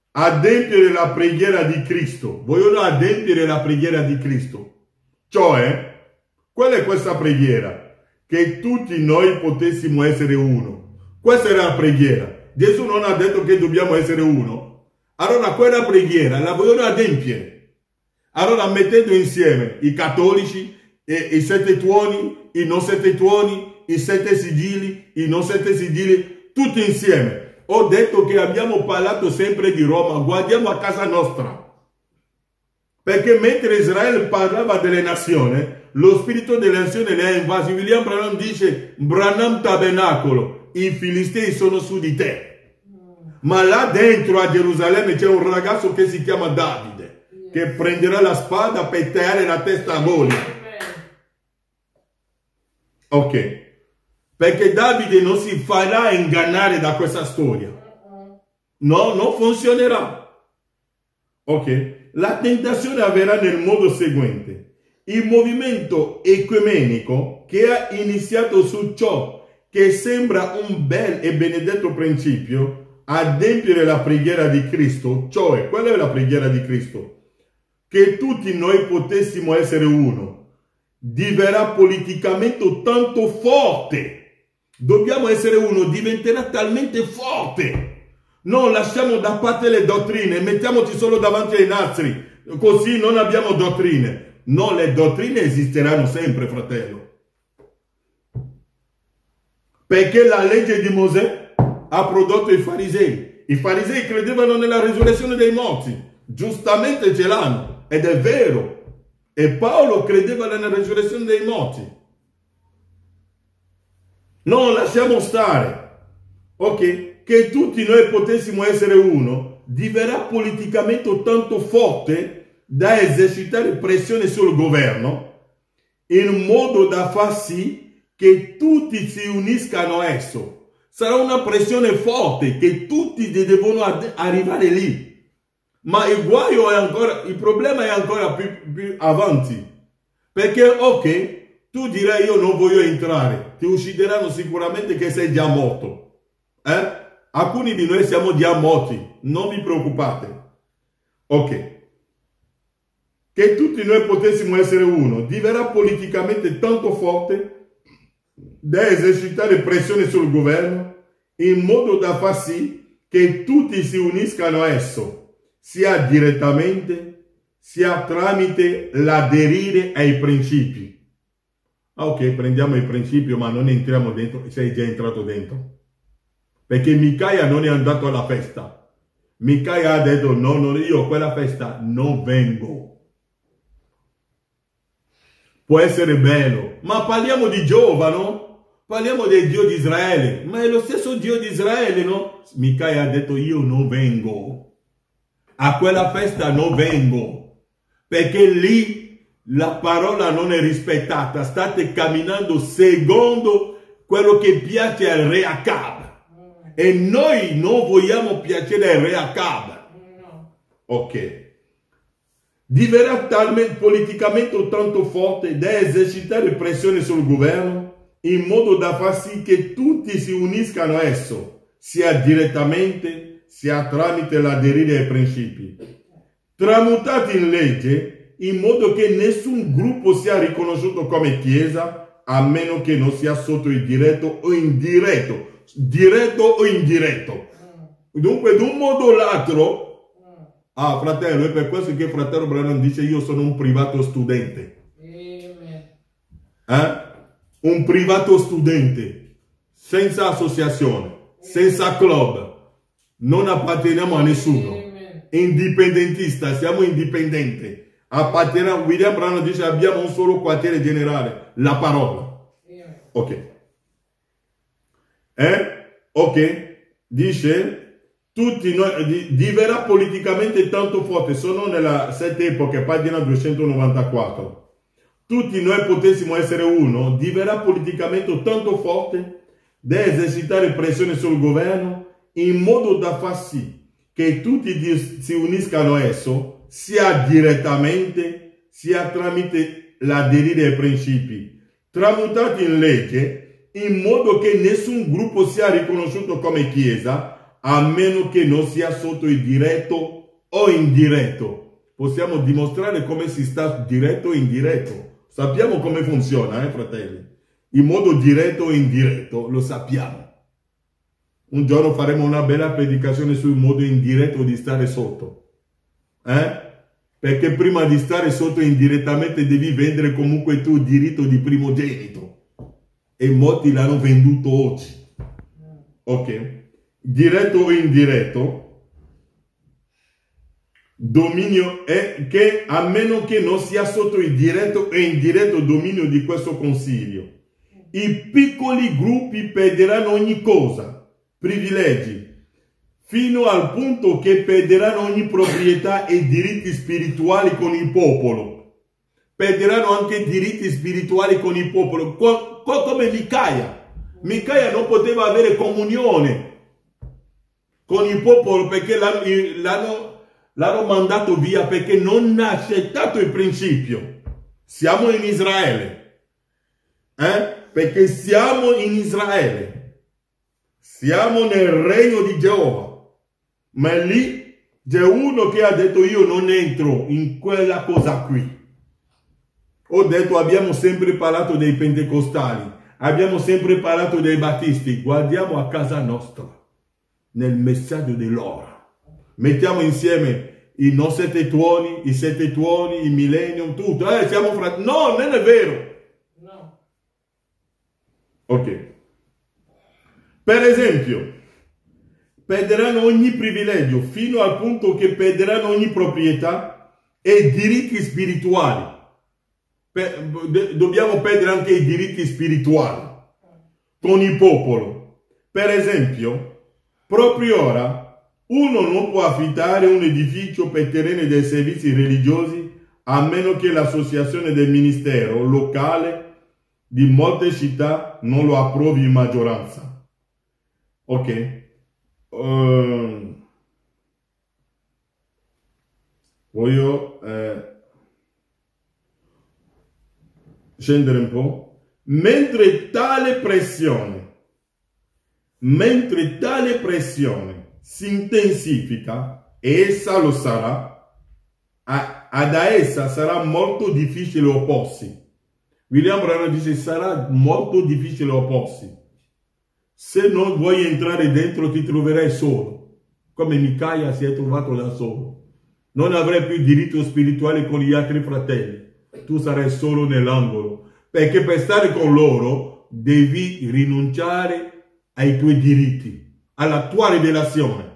Adempiere la preghiera di Cristo. Vogliono adempiere la preghiera di Cristo. Cioè, qual è questa preghiera? Che tutti noi potessimo essere uno. Questa era la preghiera. Gesù non ha detto che dobbiamo essere uno. Allora quella preghiera la vogliono adempiere. Allora mettendo insieme i cattolici, i 7 tuoni, i non 7 tuoni, i 7 sigilli, i non 7 sigilli, tutti insieme. Ho detto che abbiamo parlato sempre di Roma, guardiamo a casa nostra. Perché mentre Israele parlava delle nazioni, lo spirito delle nazioni le ha invasi. William Branham dice, Branham tabernacolo, i filistei sono su di te. Ma là dentro a Gerusalemme c'è un ragazzo che si chiama Davide, che prenderà la spada per tagliare la testa a Golia. Ok. Perché Davide non si farà ingannare da questa storia. No, non funzionerà. Ok. La tentazione avverrà nel modo seguente. Il movimento ecumenico che ha iniziato su ciò che sembra un bel e benedetto principio, adempiere la preghiera di Cristo, cioè, qual è la preghiera di Cristo? Che tutti noi potessimo essere uno. diverrà politicamente tanto forte. Dobbiamo essere uno, diventerà talmente forte. Non lasciamo da parte le dottrine, mettiamoci solo davanti ai nastri, così non abbiamo dottrine. No, le dottrine esisteranno sempre, fratello. Perché la legge di Mosè ha prodotto i farisei. I farisei credevano nella risurrezione dei morti. Giustamente ce l'hanno. Ed è vero. E Paolo credeva nella risurrezione dei morti. Non lasciamo stare. Ok? Che tutti noi potessimo essere uno, diverrà politicamente tanto forte da esercitare pressione sul governo in modo da far sì che tutti si uniscano a esso. Sarà una pressione forte che tutti devono arrivare lì. Ma il guaio è ancora, il problema è ancora più avanti. Perché, ok, tu dirai io non voglio entrare. Ti uccideranno sicuramente che sei già morto. Alcuni di noi siamo già morti. Non vi preoccupate. Ok. Che tutti noi potessimo essere uno, diverrà politicamente tanto forte da esercitare pressione sul governo in modo da far sì che tutti si uniscano a esso, sia direttamente sia tramite l'aderire ai principi. Ok, prendiamo il principio ma non entriamo dentro, sei già entrato dentro. Perché Micaia non è andato alla festa. Micaia ha detto no, io a quella festa non vengo. Può essere bello, ma parliamo di Giova, no? Parliamo del Dio di Israele, ma è lo stesso Dio di Israele, no? Micaia ha detto io non vengo, a quella festa non vengo, perché lì la parola non è rispettata, state camminando secondo quello che piace al re Acab, e noi non vogliamo piacere al re Acab. Ok. Diverrà politicamente tanto forte da esercitare pressione sul governo in modo da far sì che tutti si uniscano a esso, sia direttamente sia tramite l'aderire ai principi, tramutati in legge in modo che nessun gruppo sia riconosciuto come chiesa a meno che non sia sotto il diretto o indiretto, dunque d'un modo o l'altro. Ah, fratello, è per questo che fratello Branham dice io sono un privato studente. Un privato studente, senza associazione, senza club, non apparteniamo a nessuno. Indipendentista, siamo indipendenti. Apparteniamo, William Branham dice abbiamo un solo quartiere generale, la parola. Ok. Ok, dice... Tutti noi, diverrà politicamente tanto forte, sono nella 7 epoche, pagina 294. Tutti noi potessimo essere uno, diverrà politicamente tanto forte da esercitare pressione sul governo in modo da far sì che tutti si uniscano a esso, sia direttamente sia tramite l'aderire ai principi, tramutati in legge in modo che nessun gruppo sia riconosciuto come chiesa a meno che non sia sotto il diretto o indiretto. Possiamo dimostrare come si sta diretto o indiretto. Sappiamo come funziona, fratelli. In modo diretto o indiretto, lo sappiamo. Un giorno faremo una bella predicazione sul modo indiretto di stare sotto. Perché prima di stare sotto indirettamente devi vendere comunque il tuo diritto di primogenito. E molti l'hanno venduto oggi. Ok? Diretto o indiretto, dominio è che a meno che non sia sotto il diretto e indiretto dominio di questo consiglio, i piccoli gruppi perderanno ogni cosa, privilegi, fino al punto che perderanno ogni proprietà e diritti spirituali con il popolo. Perderanno anche diritti spirituali con il popolo, come Micaia. Micaia non poteva avere comunione con il popolo perché l'hanno mandato via perché non ha accettato il principio. Siamo in Israele. Perché siamo in Israele. Siamo nel regno di Geova. Ma lì c'è uno che ha detto io non entro in quella cosa qui. Ho detto, abbiamo sempre parlato dei pentecostali, abbiamo sempre parlato dei battisti. Guardiamo a casa nostra, nel messaggio dell'ora. Mettiamo insieme i no sette tuoni, i millennium, tutto. Siamo fratelli. No, non è vero. No. Ok. Per esempio, perderanno ogni privilegio fino al punto che perderanno ogni proprietà e diritti spirituali. Dobbiamo perdere anche i diritti spirituali con il popolo. Per esempio, proprio ora uno non può affittare un edificio per tenere dei servizi religiosi a meno che l'associazione del ministero locale di molte città non lo approvi in maggioranza. Ok. Voglio scendere un po'. Mentre tale pressione si intensifica, e essa lo sarà, ad essa sarà molto difficile opporsi. William Branham dice sarà molto difficile opporsi. Se non vuoi entrare dentro ti troverai solo, come Micaia si è trovato da solo. Non avrai più diritto spirituale con gli altri fratelli. Tu sarai solo nell'angolo, perché per stare con loro devi rinunciare ai tuoi diritti, alla tua rivelazione,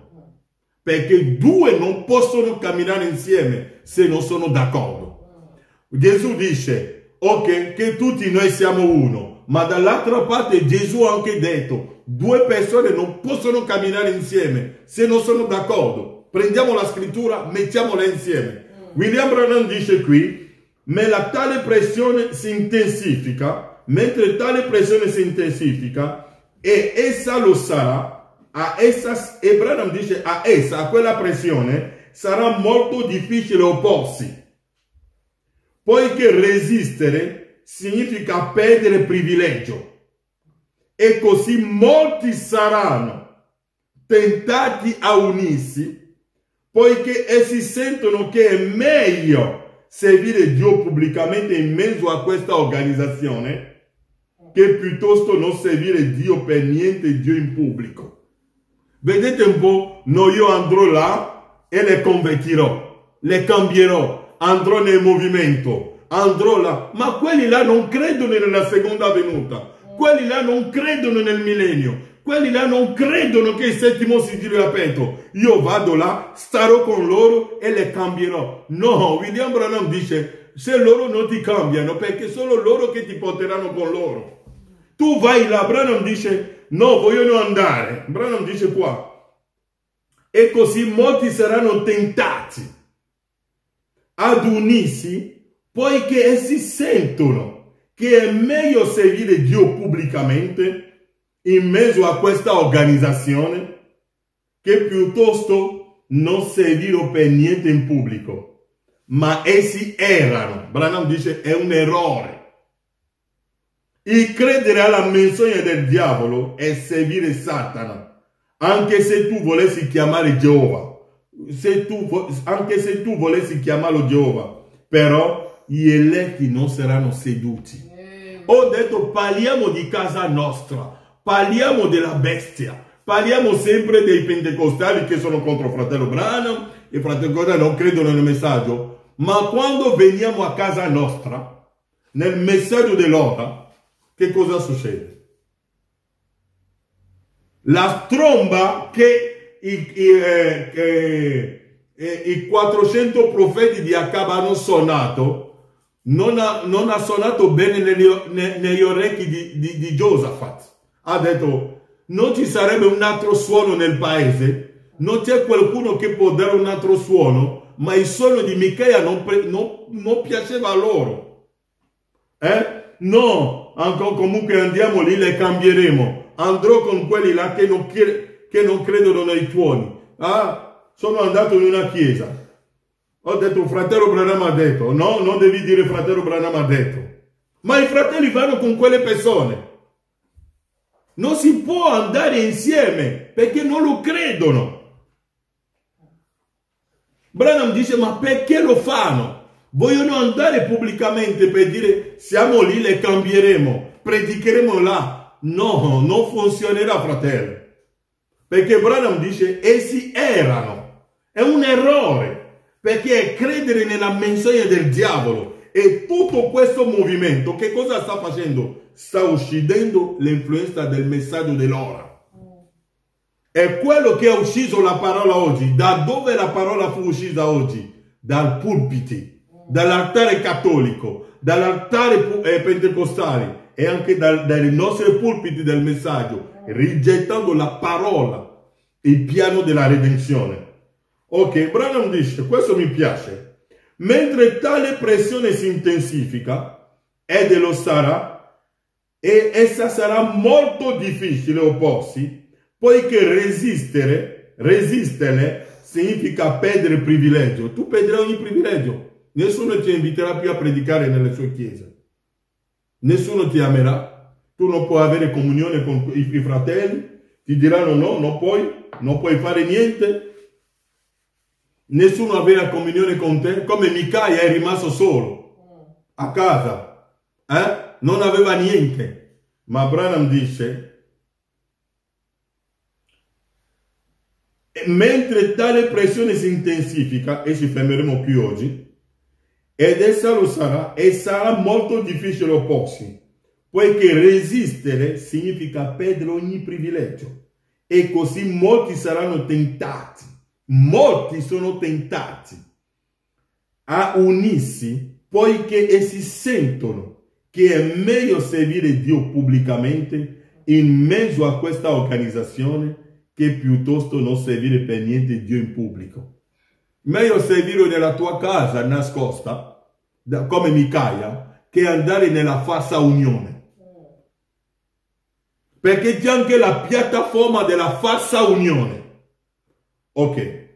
perché due non possono camminare insieme se non sono d'accordo. Gesù dice, ok, che tutti noi siamo uno, ma dall'altra parte Gesù ha anche detto, due persone non possono camminare insieme se non sono d'accordo. Prendiamo la scrittura, mettiamola insieme. William Branham dice qui, ma tale pressione si intensifica, mentre tale pressione si intensifica, e essa lo sarà, e Branham dice a quella pressione, sarà molto difficile opporsi, poiché resistere significa perdere privilegio, e così molti saranno tentati a unirsi, poiché essi sentono che è meglio servire Dio pubblicamente in mezzo a questa organizzazione che piuttosto non servire Dio per niente Dio in pubblico. Vedete un po', no, io andrò là e le convertirò, le cambierò, andrò nel movimento, andrò là, ma quelli là non credono nella seconda venuta, quelli là non credono nel millennio, quelli là non credono che il settimo sigillo è aperto. Io vado là, starò con loro e le cambierò. No, William Branham dice, se loro non ti cambiano, perché sono loro che ti porteranno con loro. Tu vai là, Branham dice, no, vogliono andare. Branham dice qua, e così molti saranno tentati ad unirsi, poiché essi sentono che è meglio servire Dio pubblicamente in mezzo a questa organizzazione che piuttosto non servirò per niente in pubblico. Ma essi errano. Branham dice è un errore. Il credere alla menzogna del diavolo è servire Satana, anche se tu volessi chiamare Geova, anche se tu volessi chiamarlo Geova, però gli eletti non saranno seduti. Ho detto parliamo di casa nostra. Parliamo della bestia, parliamo sempre dei pentecostali che sono contro fratello Branham, i fratelli non credono nel messaggio, ma quando veniamo a casa nostra, nel messaggio dell'ora, che cosa succede? La tromba che i 400 profeti di Acaba hanno suonato, non ha suonato bene negli orecchi di Giosafat. Ha detto, non ci sarebbe un altro suono nel paese, non c'è qualcuno che può dare un altro suono, ma il suono di Micaia non piaceva a loro. No, comunque andiamo lì, le cambieremo. Andrò con quelli là che non credono nei tuoni. Sono andato in una chiesa. Ho detto, fratello Branham ha detto. No, non devi dire fratello Branham ha detto. Ma i fratelli vanno con quelle persone. Non si può andare insieme perché non lo credono. Branham dice, ma perché lo fanno? vogliono andare pubblicamente per dire siamo lì, le cambieremo, predicheremo là. No, non funzionerà, fratello. Perché Branham dice essi erano. È un errore, perché è credere nella menzogna del diavolo. E tutto questo movimento che cosa sta facendo? Sta uccidendo l'influenza del messaggio dell'ora. È quello che ha ucciso la parola oggi. Da dove la parola fu uccisa oggi? Dal pulpiti, dall'altare cattolico, dall'altare pentecostale e anche dai nostri pulpiti del messaggio, rigettando la parola, il piano della redenzione. Ok, Branham dice, questo mi piace. Mentre tale pressione si intensifica, ed lo sarà, e essa sarà molto difficile opporsi, poiché resistere significa perdere privilegio. Tu perderai ogni privilegio. Nessuno ti inviterà più a predicare nelle sue chiese. Nessuno ti amerà. Tu non puoi avere comunione con i fratelli. Ti diranno no, non puoi fare niente. Nessuno aveva comunione con te. Come Micaia è rimasto solo a casa. Non aveva niente. Ma Branham dice, mentre tale pressione si intensifica, e ci fermeremo qui oggi, ed essa lo sarà, e sarà molto difficile opporsi, poiché resistere significa perdere ogni privilegio, e così molti saranno tentati, molti sono tentati a unirsi, poiché essi sentono che è meglio servire Dio pubblicamente in mezzo a questa organizzazione che piuttosto non servire per niente Dio in pubblico. Meglio servire nella tua casa nascosta, come Micaia, che andare nella falsa unione. Perché c'è anche la piattaforma della falsa unione. Ok.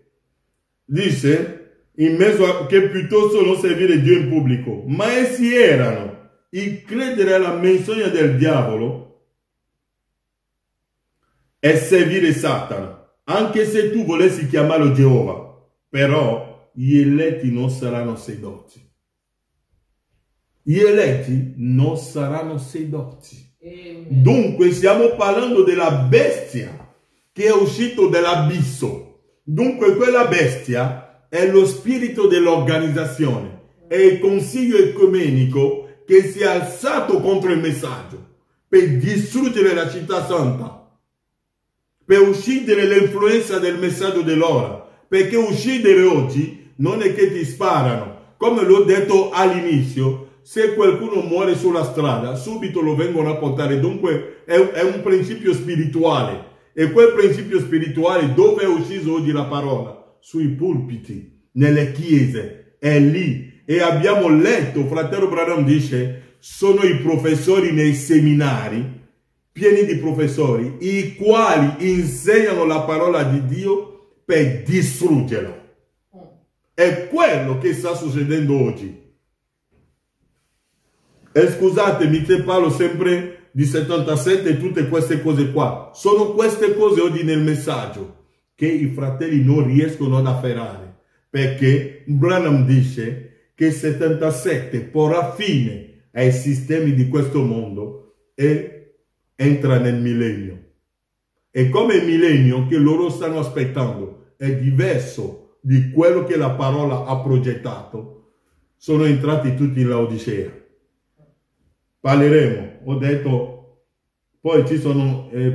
Dice, in mezzo a che piuttosto non servire Dio in pubblico. Ma essi erano il credere alla menzogna del diavolo e servire Satana, anche se tu volessi chiamarlo Geova, però gli eletti non saranno sedotti. Gli eletti non saranno sedotti. Dunque stiamo parlando della bestia che è uscito dall'abisso. Dunque quella bestia è lo spirito dell'organizzazione, è il consiglio ecumenico che si è alzato contro il messaggio per distruggere la città santa, per uccidere l'influenza del messaggio dell'ora, perché uccidere oggi non è che ti sparano. Come l'ho detto all'inizio, se qualcuno muore sulla strada, subito lo vengono a portare. Dunque è un principio spirituale. E quel principio spirituale dove è ucciso oggi la parola? Sui pulpiti, nelle chiese, è lì. E abbiamo letto, fratello Branham dice, sono i professori nei seminari, pieni di professori, i quali insegnano la parola di Dio per distruggerla. È quello che sta succedendo oggi. E scusatemi se parlo sempre di 77 e tutte queste cose qua. Sono queste cose oggi nel messaggio che i fratelli non riescono ad afferrare. Perché Branham dice che 77 porrà fine ai sistemi di questo mondo e entra nel millennio. E come il millennio che loro stanno aspettando è diverso di quello che la parola ha progettato, sono entrati tutti in Laodicea. Parleremo, ho detto, poi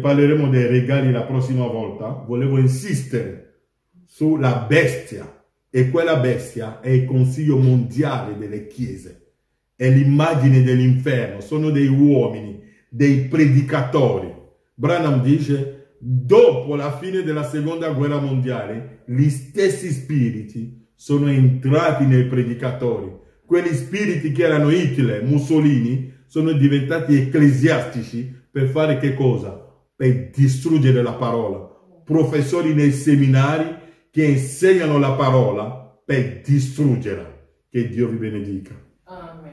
parleremo dei regali la prossima volta. Volevo insistere sulla bestia, e quella bestia è il Consiglio mondiale delle chiese, è l'immagine dell'inferno, sono dei uomini, dei predicatori. Branham dice, dopo la fine della seconda guerra mondiale, gli stessi spiriti sono entrati nei predicatori. Quegli spiriti che erano Hitler, Mussolini, sono diventati ecclesiastici per fare che cosa? Per distruggere la parola. Professori nei seminari che insegnano la parola per distruggerla. Che Dio vi benedica. Amen.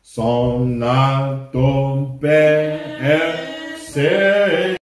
Son nato per essere